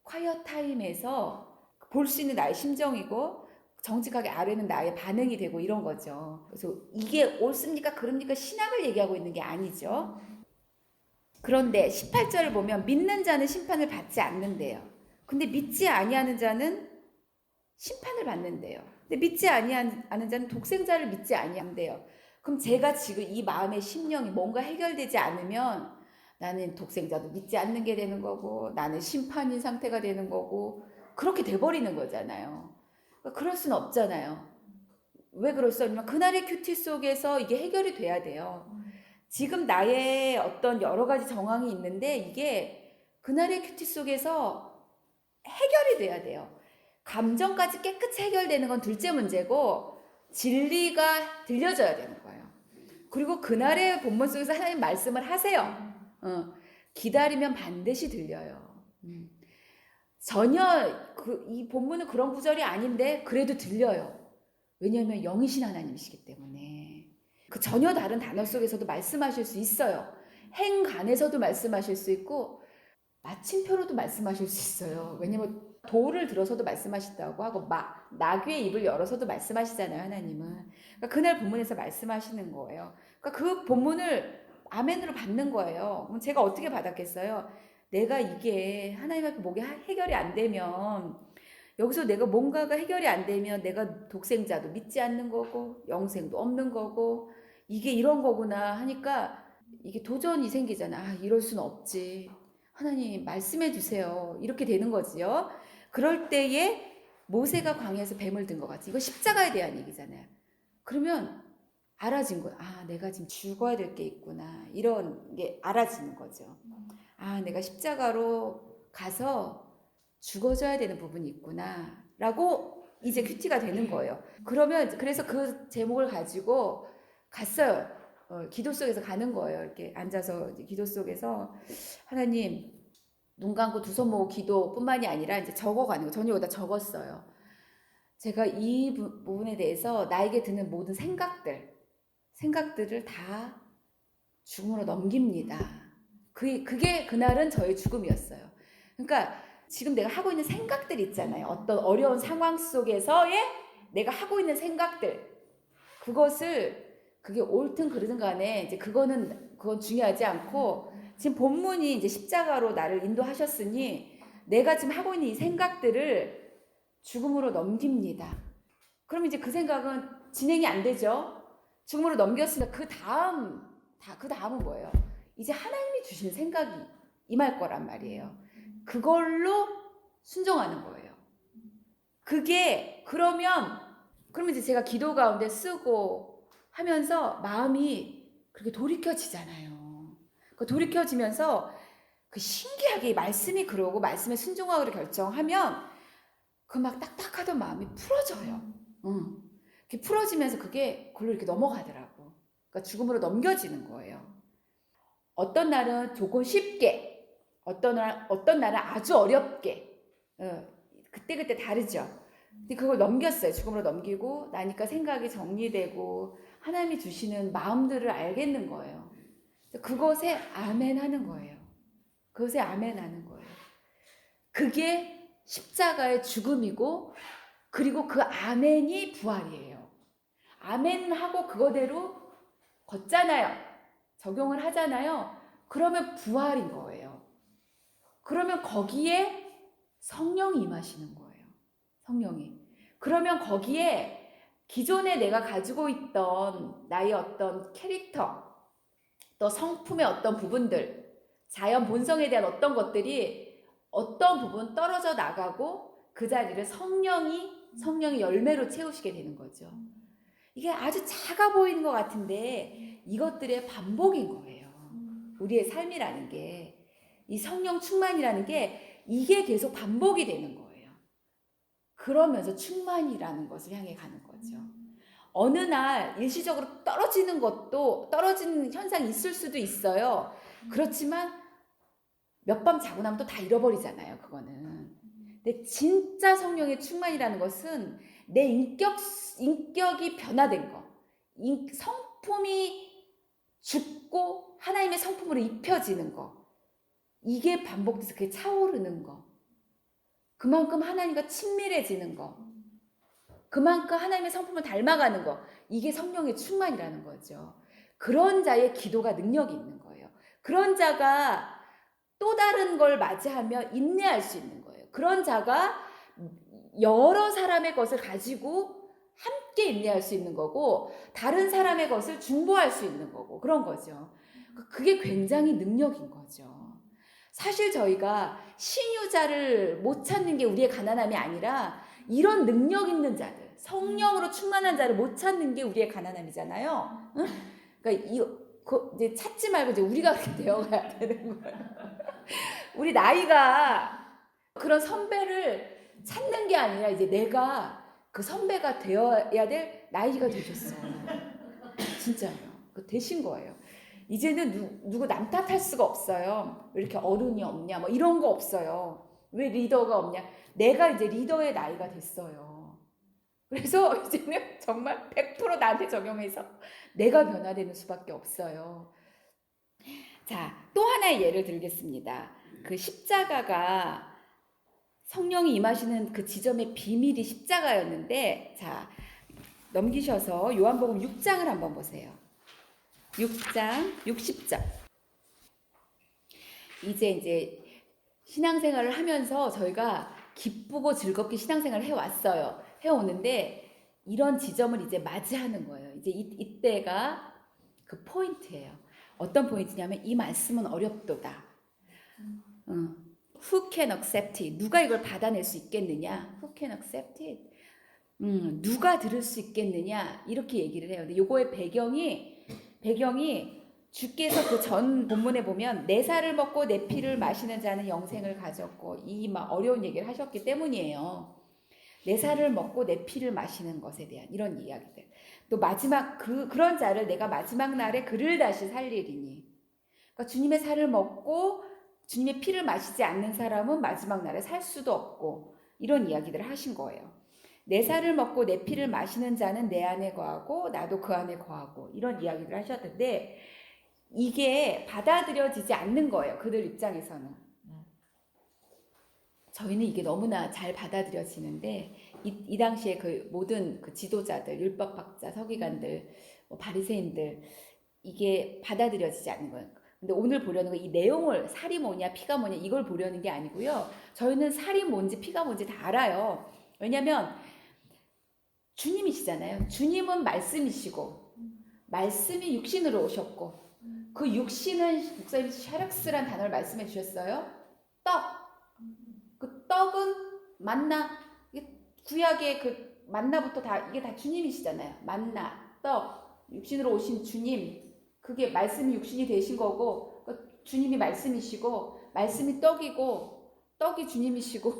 콰이어 타임에서 볼 수 있는 나의 심정이고, 정직하게 아뢰는 나의 반응이 되고, 이런 거죠. 그래서 이게 옳습니까 그럽니까 신학을 얘기하고 있는 게 아니죠. 그런데 18절을 보면 믿는 자는 심판을 받지 않는데요. 근데 믿지 아니하는 자는 심판을 받는데요. 근데 믿지 아니하는 자는 독생자를 믿지 아니한대요. 그럼 제가 지금 이 마음의 심령이 뭔가 해결되지 않으면 나는 독생자도 믿지 않는 게 되는 거고, 나는 심판인 상태가 되는 거고, 그렇게 돼버리는 거잖아요. 그럴 수는 없잖아요. 왜 그럴 수 없냐면 그날의 큐티 속에서 이게 해결이 돼야 돼요. 지금 나의 어떤 여러 가지 정황이 있는데 이게 그날의 큐티 속에서 해결이 돼야 돼요. 감정까지 깨끗이 해결되는 건 둘째 문제고, 진리가 들려져야 되는 거예요. 그리고 그날의 본문 속에서 하나님 말씀을 하세요. 기다리면 반드시 들려요. 전혀 이 본문은 그런 구절이 아닌데 그래도 들려요. 왜냐하면 영이신 하나님이시기 때문에. 그 전혀 다른 단어 속에서도 말씀하실 수 있어요. 행간에서도 말씀하실 수 있고 마침표로도 말씀하실 수 있어요. 왜냐면 돌을 들어서도 말씀하신다고 하고 나귀의 입을 열어서도 말씀하시잖아요, 하나님은. 그러니까 그날 본문에서 말씀하시는 거예요. 그러니까 그 본문을 아멘으로 받는 거예요. 그럼 제가 어떻게 받았겠어요? 내가 이게 하나님 앞에 뭐가 해결이 안 되면, 여기서 내가 뭔가가 해결이 안 되면 내가 독생자도 믿지 않는 거고 영생도 없는 거고 이게 이런 거구나 하니까 이게 도전이 생기잖아. 아, 이럴 수는 없지. 하나님 말씀해 주세요. 이렇게 되는 거지요. 그럴 때에 모세가 광야에서 뱀을 든 것 같아. 이거 십자가에 대한 얘기잖아요. 그러면 알아진 거야. 아, 내가 지금 죽어야 될 게 있구나. 이런 게 알아지는 거죠. 아, 내가 십자가로 가서 죽어져야 되는 부분이 있구나 라고 이제 큐티가 되는 거예요. 그러면 그래서 그 제목을 가지고 갔어요. 기도 속에서 가는 거예요. 이렇게 앉아서 기도 속에서 하나님, 눈 감고 두 손 모으고 기도뿐만이 아니라 이제 적어가는 거. 저는 여기다 적었어요. 제가 이 부분에 대해서 나에게 드는 모든 생각들을 다 죽음으로 넘깁니다. 그게 그날은 저의 죽음이었어요. 그러니까 지금 내가 하고 있는 생각들 있잖아요. 어떤 어려운 상황 속에서의 내가 하고 있는 생각들, 그게 옳든 그르든 간에 이제 그건 중요하지 않고, 지금 본문이 이제 십자가로 나를 인도하셨으니 내가 지금 하고 있는 이 생각들을 죽음으로 넘깁니다. 그럼 이제 그 생각은 진행이 안 되죠. 죽음으로 넘겼으니까 그 다음은 뭐예요? 이제 하나님이 주신 생각이 임할 거란 말이에요. 그걸로 순종하는 거예요. 그러면 이제 제가 기도 가운데 쓰고 하면서 마음이 그렇게 돌이켜지잖아요. 돌이켜지면서 그 신기하게 말씀이 그러고 말씀에 순종하기로 결정하면 그 막 딱딱하던 마음이 풀어져요. 이렇게 풀어지면서 그걸로 이렇게 넘어가더라고. 그러니까 죽음으로 넘겨지는 거예요. 어떤 날은 조금 쉽게, 어떤 날은 아주 어렵게, 그때 다르죠. 근데 그걸 넘겼어요. 죽음으로 넘기고 나니까 생각이 정리되고 하나님이 주시는 마음들을 알겠는 거예요. 그것에 아멘 하는 거예요. 그게 십자가의 죽음이고, 그리고 그 아멘이 부활이에요. 아멘하고 그거대로 걷잖아요. 적용을 하잖아요. 그러면 부활인 거예요. 그러면 거기에 성령이 임하시는 거예요. 성령이. 그러면 거기에 기존에 내가 가지고 있던 나의 어떤 캐릭터, 또 성품의 어떤 부분들, 자연 본성에 대한 어떤 것들이 어떤 부분 떨어져 나가고 그 자리를 성령이 열매로 채우시게 되는 거죠. 이게 아주 작아 보이는 것 같은데 이것들의 반복인 거예요. 우리의 삶이라는 게, 이 성령 충만이라는 게 이게 계속 반복이 되는 거예요. 그러면서 충만이라는 것을 향해 가는 거죠. 어느 날 일시적으로 떨어지는 현상이 있을 수도 있어요. 그렇지만 몇 밤 자고 나면 또 다 잃어버리잖아요. 그거는. 근데 진짜 성령의 충만이라는 것은 내 인격이 변화된 거, 성품이 죽고 하나님의 성품으로 입혀지는 거, 이게 반복돼서 그게 차오르는 거, 그만큼 하나님과 친밀해지는 거, 그만큼 하나님의 성품을 닮아가는 거, 이게 성령의 충만이라는 거죠. 그런 자의 기도가 능력이 있는 거예요. 그런 자가 또 다른 걸 맞이하며 인내할 수 있는 거예요. 그런 자가 여러 사람의 것을 가지고 함께 인내할 수 있는 거고, 다른 사람의 것을 중보할 수 있는 거고, 그런 거죠. 그게 굉장히 능력인 거죠. 사실 저희가 신유자를 못 찾는 게 우리의 가난함이 아니라 이런 능력 있는 자들, 성령으로 충만한 자를 못 찾는 게 우리의 가난함이잖아요. 응? 그러니까 이제 찾지 말고 이제 우리가 그렇게 되어가야 되는 거예요. 우리 나이가 그런 선배를 찾는 게 아니라 이제 내가 그 선배가 되어야 될 나이가 되셨어요. 진짜요. 되신 거예요. 이제는 누구 남 탓할 수가 없어요. 왜 이렇게 어른이 없냐, 뭐 이런 거 없어요. 왜 리더가 없냐. 내가 이제 리더의 나이가 됐어요. 그래서 이제는 정말 100% 나한테 적용해서 내가 변화되는 수밖에 없어요. 자, 또 하나의 예를 들겠습니다. 그 십자가가 성령이 임하시는 그 지점의 비밀이 십자가였는데, 자, 넘기셔서 요한복음 6장을 한번 보세요. 6장 60절. 이제 신앙생활을 하면서 저희가 기쁘고 즐겁게 신앙생활을 해왔어요. 해오는데 이런 지점을 이제 맞이하는 거예요. 이제 이때가 그 포인트예요. 어떤 포인트냐면 이 말씀은 어렵도다. Who can accept it? 누가 이걸 받아낼 수 있겠느냐? Who can accept it? 누가 들을 수 있겠느냐? 이렇게 얘기를 해요. 근데 요거의 배경이 주께서 그 전 본문에 보면 내 살을 먹고 내 피를 마시는 자는 영생을 가졌고 이 막 어려운 얘기를 하셨기 때문이에요. 내 살을 먹고 내 피를 마시는 것에 대한 이런 이야기들. 또 마지막 그런 자를 내가 마지막 날에 그를 다시 살리리니. 그러니까 주님의 살을 먹고 주님의 피를 마시지 않는 사람은 마지막 날에 살 수도 없고 이런 이야기들을 하신 거예요. 내 살을 먹고 내 피를 마시는 자는 내 안에 거하고 나도 그 안에 거하고 이런 이야기를 하셨는데 이게 받아들여지지 않는 거예요. 그들 입장에서는. 저희는 이게 너무나 잘 받아들여지는데 이 당시에 그 모든 그 지도자들, 율법학자, 서기관들, 바리새인들 이게 받아들여지지 않는 거예요. 근데 오늘 보려는 건 이 내용을 살이 뭐냐 피가 뭐냐 이걸 보려는 게 아니고요. 저희는 살이 뭔지 피가 뭔지 다 알아요. 왜냐하면 주님이시잖아요. 주님은 말씀이시고 말씀이 육신으로 오셨고 그 육신은 목사님이 샤락스란 단어를 말씀해 주셨어요. 떡. 그 떡은 만나. 구약의 그 만나부터 이게 다 주님이시잖아요. 만나, 떡, 육신으로 오신 주님. 그게 말씀이 육신이 되신 거고 주님이 말씀이시고 말씀이 떡이고 떡이 주님이시고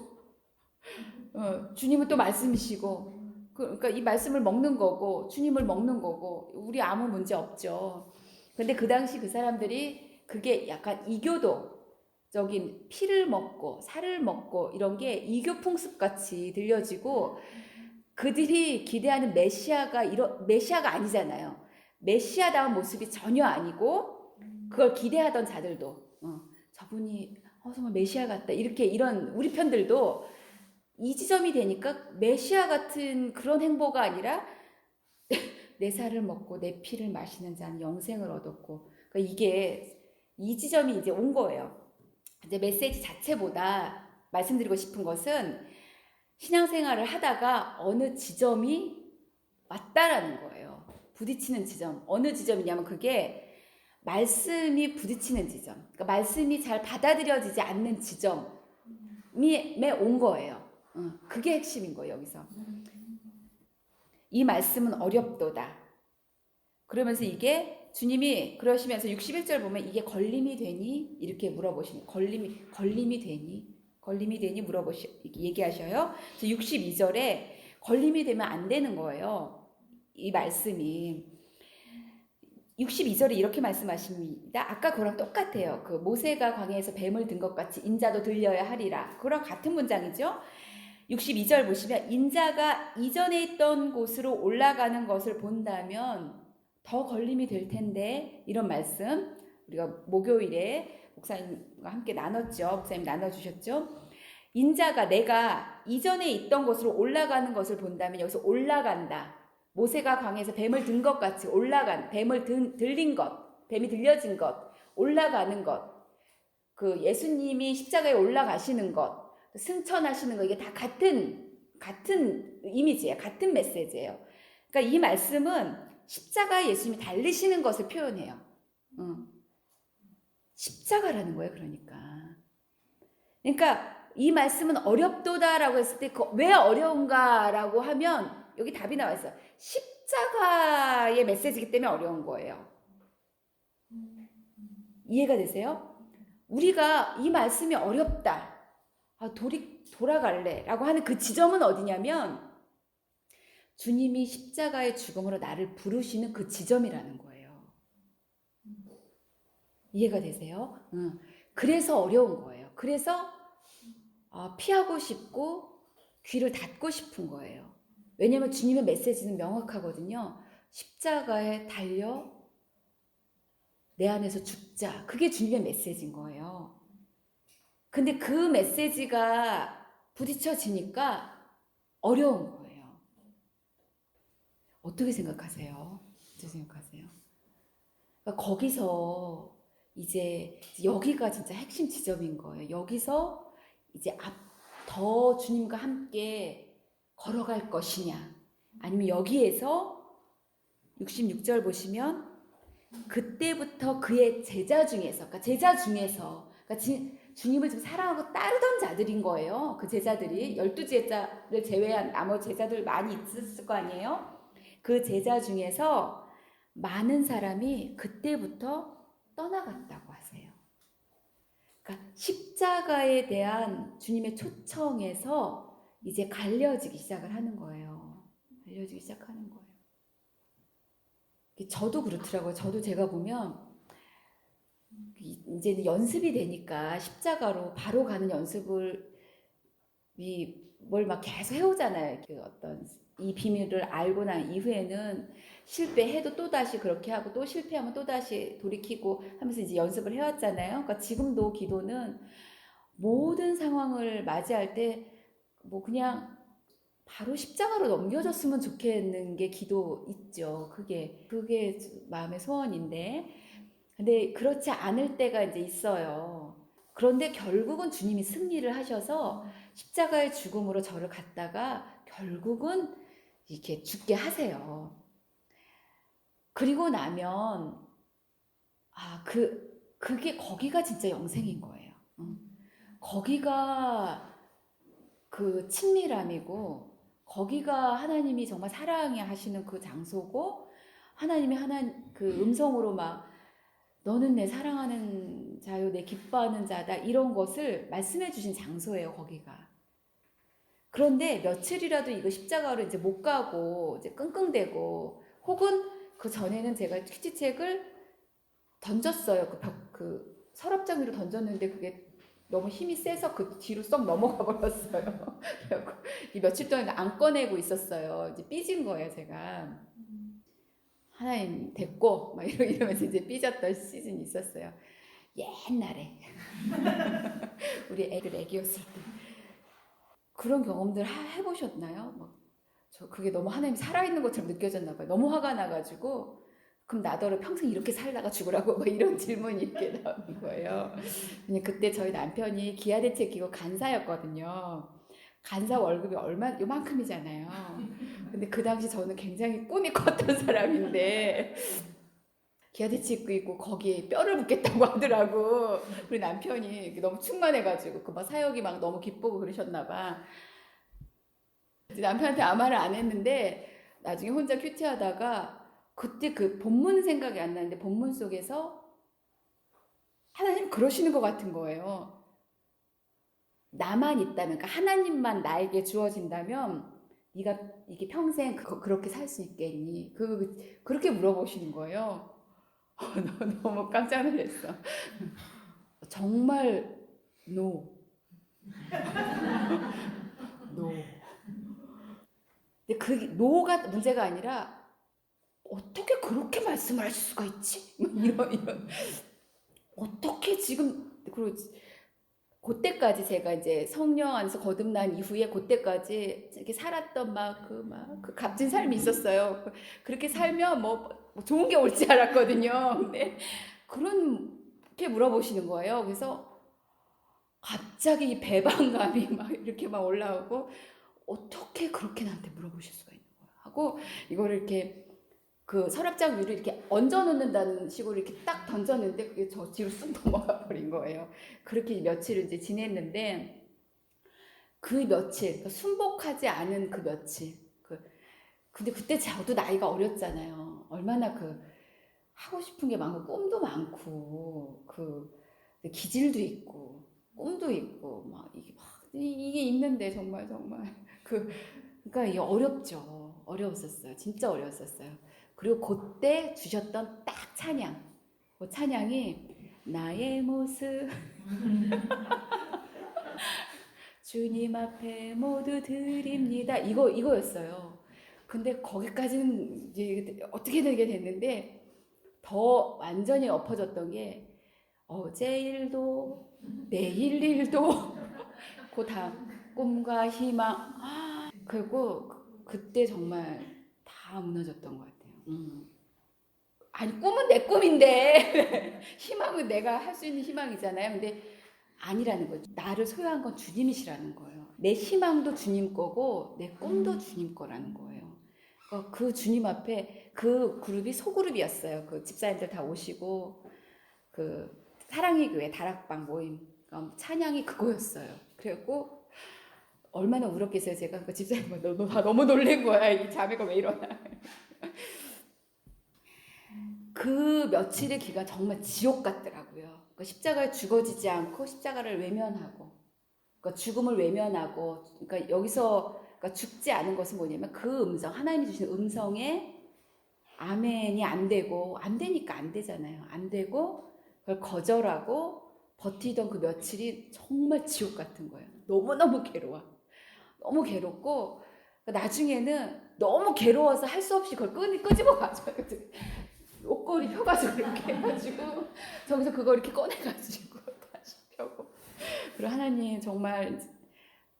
주님은 또 말씀이시고 그러니까 이 말씀을 먹는 거고 주님을 먹는 거고 우리 아무 문제 없죠. 근데 그 당시 그 사람들이 그게 약간 이교도적인 피를 먹고 살을 먹고 이런 게 이교 풍습같이 들려지고 그들이 기대하는 메시아가 아니잖아요. 메시아다운 모습이 전혀 아니고 그걸 기대하던 자들도 저분이 정말 메시아 같다 이렇게 이런 우리 편들도 이 지점이 되니까 메시아 같은 그런 행보가 아니라 내 살을 먹고 내 피를 마시는 자는 영생을 얻었고 그러니까 이게 이 지점이 이제 온 거예요. 이제 메시지 자체보다 말씀드리고 싶은 것은 신앙생활을 하다가 어느 지점이 왔다라는 거예요. 부딪히는 지점. 어느 지점이냐면 그게 말씀이 부딪히는 지점. 그러니까 말씀이 잘 받아들여지지 않는 지점에 온 거예요. 그게 핵심인 거예요, 여기서. 이 말씀은 어렵도다. 그러면서 이게 주님이 그러시면서 61절 보면 이게 걸림이 되니? 이렇게 물어보시면 걸림이 되니? 얘기하셔요. 62절에 걸림이 되면 안 되는 거예요. 이 말씀이. 62절에 이렇게 말씀하십니다. 아까 그거랑 똑같아요. 그 모세가 광야에서 뱀을 든 것 같이 인자도 들려야 하리라. 그거랑 같은 문장이죠. 62절 보시면 인자가 이전에 있던 곳으로 올라가는 것을 본다면 더 걸림이 될 텐데 이런 말씀 우리가 목요일에 목사님과 함께 나눴죠. 목사님 나눠주셨죠. 인자가 내가 이전에 있던 곳으로 올라가는 것을 본다면 여기서 올라간다. 모세가 광야에서 뱀을 든 것 같이 뱀을 들린 것, 뱀이 들려진 것, 올라가는 것, 그 예수님이 십자가에 올라가시는 것, 승천하시는 거 이게 다 같은 이미지예요. 같은 메시지예요. 그러니까 이 말씀은 십자가에 예수님이 달리시는 것을 표현해요. 십자가라는 거예요. 그러니까 이 말씀은 어렵도다라고 했을 때 왜 어려운가라고 하면 여기 답이 나와 있어요. 십자가의 메시지이기 때문에 어려운 거예요. 이해가 되세요? 우리가 이 말씀이 어렵다. 돌아갈래 라고 하는 그 지점은 어디냐면 주님이 십자가의 죽음으로 나를 부르시는 그 지점이라는 거예요. 이해가 되세요? 그래서 어려운 거예요. 그래서 피하고 싶고 귀를 닫고 싶은 거예요. 왜냐하면 주님의 메시지는 명확하거든요. 십자가에 달려 내 안에서 죽자. 그게 주님의 메시지인 거예요. 근데 그 메시지가 부딪혀지니까 어려운 거예요. 어떻게 생각하세요? 그러니까 거기서 이제 여기가 진짜 핵심 지점인 거예요. 여기서 이제 더 주님과 함께 걸어갈 것이냐, 아니면 여기에서 66절 보시면 그때부터 그의 제자 중에서, 그러니까 제자 중에서, 그러니까 주님을 지금 사랑하고 따르던 자들인 거예요. 그 제자들이 12제자를 제외한 나머지 제자들 많이 있었을 거 아니에요. 그 제자 중에서 많은 사람이 그때부터 떠나갔다고 하세요. 그러니까 십자가에 대한 주님의 초청에서 이제 갈려지기 시작을 하는 거예요. 갈려지기 시작하는 거예요. 저도 그렇더라고요. 저도 제가 보면 이제는 연습이 되니까 십자가로 바로 가는 연습을 뭘 막 계속 해오잖아요. 그 어떤 이 비밀을 알고 난 이후에는 실패해도 또 다시 그렇게 하고, 또 실패하면 또 다시 돌이키고 하면서 이제 연습을 해왔잖아요. 그러니까 지금도 기도는 모든 상황을 맞이할 때 뭐 그냥 바로 십자가로 넘겨졌으면 좋겠는 게 기도 있죠. 그게 마음의 소원인데, 근데 그렇지 않을 때가 이제 있어요. 그런데 결국은 주님이 승리를 하셔서 십자가의 죽음으로 저를 갖다가 결국은 이렇게 죽게 하세요. 그리고 나면 그게 거기가 진짜 영생인 거예요. 거기가 그 친밀함이고, 거기가 하나님이 정말 사랑해 하시는 그 장소고, 하나님이 그 음성으로 막 너는 내 사랑하는 자요, 내 기뻐하는 자다, 이런 것을 말씀해 주신 장소예요, 거기가. 그런데 며칠이라도 이거 십자가로 이제 못 가고 이제 끙끙대고, 혹은 그 전에는 제가 퀴즈책을 던졌어요. 그 서랍장 위로 던졌는데 그게 너무 힘이 세서 그 뒤로 썩 넘어가 버렸어요. 이 며칠 동안 안 꺼내고 있었어요. 이제 삐진 거예요, 제가. 하나님 됐고 막 이러면서 이제 삐졌던 시즌이 있었어요. 옛날에 우리 애기였을 때. 그런 경험들 해보셨나요? 저 그게 너무 하나님이 살아있는 것처럼 느껴졌나 봐요. 너무 화가 나가지고, 그럼 나더러 평생 이렇게 살다가 죽으라고 뭐 이런 질문이 이렇게 나오는 거예요. 그때 저희 남편이 기아대책 기고 간사였거든요. 간사 월급이 요만큼이잖아요. 근데 그 당시 저는 굉장히 꿈이 컸던 사람인데 기아대책 있고 거기에 뼈를 묻겠다고 하더라고. 우리 남편이 너무 충만해가지고 그 막 사역이 막 너무 기쁘고 그러셨나 봐. 남편한테 아무 말을 안 했는데 나중에 혼자 큐티하다가 그때 그 본문 생각이 안 나는데, 본문 속에서 하나님 그러시는 것 같은 거예요. 나만 있다면, 그러니까 하나님만 나에게 주어진다면 네가 이게 평생 그렇게 살 수 있겠니? 그렇게 물어보시는 거예요. 너무 깜짝 놀랐어. 정말 no. no. 근데 그 노가 문제가 아니라 어떻게 그렇게 말씀을 하실 수가 있지? 이런 어떻게 지금, 그리고 그때까지 제가 이제 성령 안에서 거듭난 이후에 그때까지 이렇게 살았던 그 값진 삶이 있었어요. 그렇게 살면 뭐 좋은 게 올 줄 알았거든요. 근데 그렇게 물어보시는 거예요. 그래서 갑자기 이 배반감이 막 이렇게 막 올라오고, 어떻게 그렇게 나한테 물어보실 수가 있는 거야 하고, 이거를 이렇게 그 서랍장 위로 이렇게 얹어 놓는다는 식으로 이렇게 딱 던졌는데 그게 저 뒤로 쑥 넘어가 버린 거예요. 그렇게 며칠을 이제 지냈는데, 그 며칠, 순복하지 않은 그 며칠, 근데 그때 저도 나이가 어렸잖아요. 얼마나 하고 싶은 게 많고 꿈도 많고 기질도 있고 꿈도 있고 이게 있는데 정말 그러니까 이게 어려웠었어요. 진짜 어려웠었어요. 그리고 그때 주셨던 딱 찬양, 그 찬양이 나의 모습 주님 앞에 모두 드립니다, 이거였어요. 근데 거기까지는 이제 어떻게 되게 됐는데, 더 완전히 엎어졌던 게 어제 일도 내일 일도 그 다음 꿈과 희망, 그리고 그때 정말 다 무너졌던 것 같아요. 아니 꿈은 내 꿈인데 희망은 내가 할 수 있는 희망이잖아요. 근데 아니라는 거죠. 나를 소유한 건 주님이시라는 거예요. 내 희망도 주님 거고 내 꿈도 주님 거라는 거예요. 그러니까 그 주님 앞에 그 그룹이 소그룹이었어요. 그 집사님들 다 오시고 그 사랑의 교회 다락방 모임 찬양이 그거였어요. 그래갖고 얼마나 울었겠어요. 제가 그 집사님 너무 놀란 거야. 이 자매가 왜 이러나. 그 며칠의 기간 정말 지옥 같더라고요. 그러니까 십자가에 죽어지지 않고 십자가를 외면하고, 그러니까 죽음을 외면하고, 그러니까 여기서 그러니까 죽지 않은 것은 뭐냐면 그 음성, 하나님이 주신 음성에 아멘이 안 되고, 안 되니까 안 되잖아요. 안 되고 그걸 거절하고 버티던 그 며칠이 정말 지옥 같은 거예요. 너무너무 괴로워. 너무 괴롭고 나중에는 너무 괴로워서 할 수 없이 그걸 끄집어가지고 옷걸이 펴가지고 이렇게 해가지고 저기서 그거 이렇게 꺼내가지고 다시 펴고 그리고 하나님 정말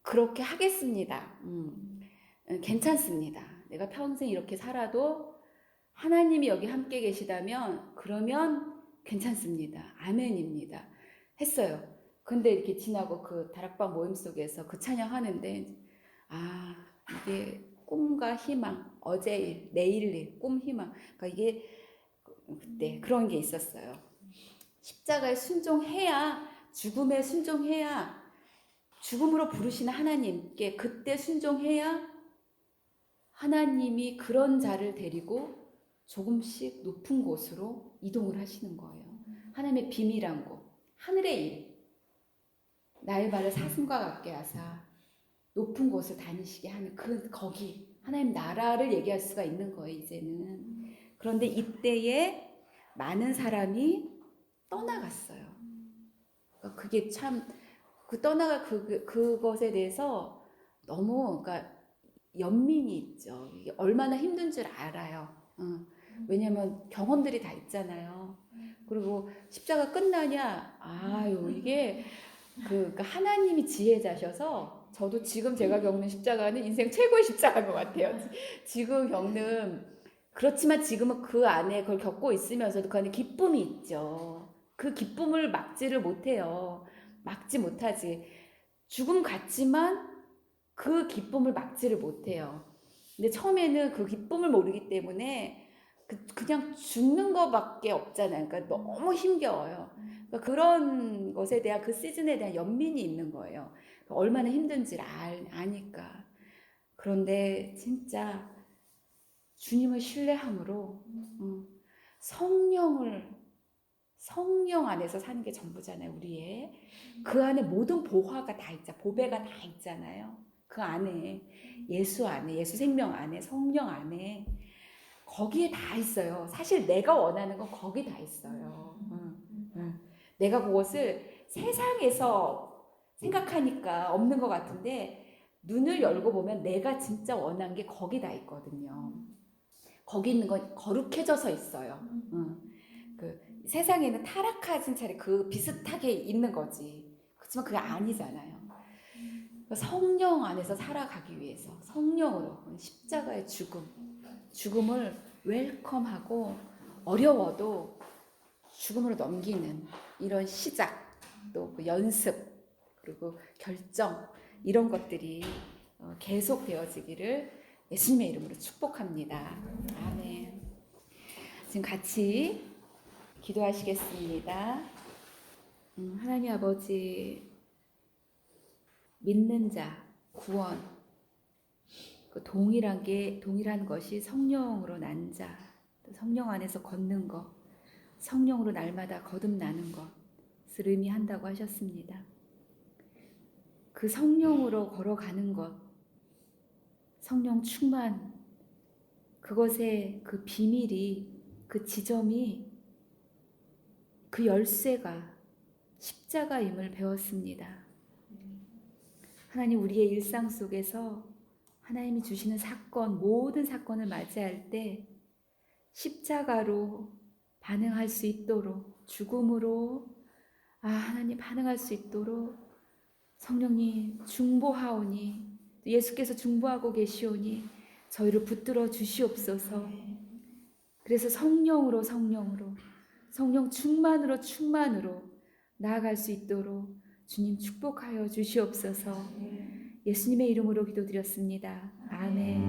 그렇게 하겠습니다. 괜찮습니다. 내가 평생 이렇게 살아도 하나님이 여기 함께 계시다면 그러면 괜찮습니다. 아멘입니다. 했어요. 근데 이렇게 지나고 그 다락방 모임 속에서 그 찬양하는데 아 이게 꿈과 희망, 어제 일, 내일 일, 꿈, 희망. 그러니까 이게 그때 그런 게 있었어요. 십자가에 순종해야 죽음에 순종해야 죽음으로 부르시는 하나님께 그때 순종해야 하나님이 그런 자를 데리고 조금씩 높은 곳으로 이동을 하시는 거예요. 하나님의 비밀한 곳, 하늘의 일, 나의 발을 사슴과 같게 하사 높은 곳을 다니시게 하는 거기 하나님 나라를 얘기할 수가 있는 거예요. 이제는. 그런데 이때에 많은 사람이 떠나갔어요. 그게 참 그 떠나가 그것에 대해서 너무 그러니까 연민이 있죠. 이게 얼마나 힘든 줄 알아요. 왜냐면 경험들이 다 있잖아요. 그리고 십자가 끝나냐? 아유 이게 그러니까 하나님이 지혜자셔서 저도 지금 제가 겪는 십자가는 인생 최고의 십자가인 것 같아요. 지금 겪는 그렇지만 지금은 그 안에 그걸 겪고 있으면서도 그 안에 기쁨이 있죠. 그 기쁨을 막지를 못해요. 막지 못하지. 죽음 같지만 그 기쁨을 막지를 못해요. 근데 처음에는 그 기쁨을 모르기 때문에 그냥 죽는 것밖에 없잖아요. 그러니까 너무 힘겨워요. 그러니까 그런 것에 대한 그 시즌에 대한 연민이 있는 거예요. 그러니까 얼마나 힘든지를 아니까. 그런데 진짜 주님을 신뢰함으로 성령 안에서 사는 게 전부잖아요. 우리의 그 안에 모든 보화가 다 있잖아요. 보배가 다 있잖아요. 그 안에 예수 안에 예수 생명 안에 성령 안에 거기에 다 있어요. 사실 내가 원하는 건 거기 다 있어요. 내가 그것을 세상에서 생각하니까 없는 것 같은데 눈을 열고 보면 내가 진짜 원한 게 거기 다 있거든요. 거기 있는 건 거룩해져서 있어요. 그 세상에는 타락하신 차례 그 비슷하게 있는 거지. 그렇지만 그게 아니잖아요. 성령 안에서 살아가기 위해서 성령으로 십자가의 죽음을 웰컴하고 어려워도 죽음으로 넘기는 이런 시작 또 그 연습 그리고 결정 이런 것들이 계속 되어지기를 예수님의 이름으로 축복합니다. 아멘. 지금 같이 기도하시겠습니다. 하나님 아버지 믿는 자 구원 그 동일한 것이 성령으로 난 자, 성령 안에서 걷는 것, 성령으로 날마다 거듭나는 것을 의미한다고 하셨습니다. 그 성령으로 걸어가는 것, 성령 충만, 그것의 그 비밀이, 그 지점이, 그 열쇠가 십자가임을 배웠습니다. 하나님 우리의 일상 속에서 하나님이 주시는 사건, 모든 사건을 맞이할 때 십자가로 반응할 수 있도록 죽음으로 하나님 반응할 수 있도록 성령님 중보하오니 예수께서 중보하고 계시오니 저희를 붙들어 주시옵소서. 그래서 성령으로 성령 충만으로 나아갈 수 있도록 주님 축복하여 주시옵소서. 예수님의 이름으로 기도드렸습니다. 아멘.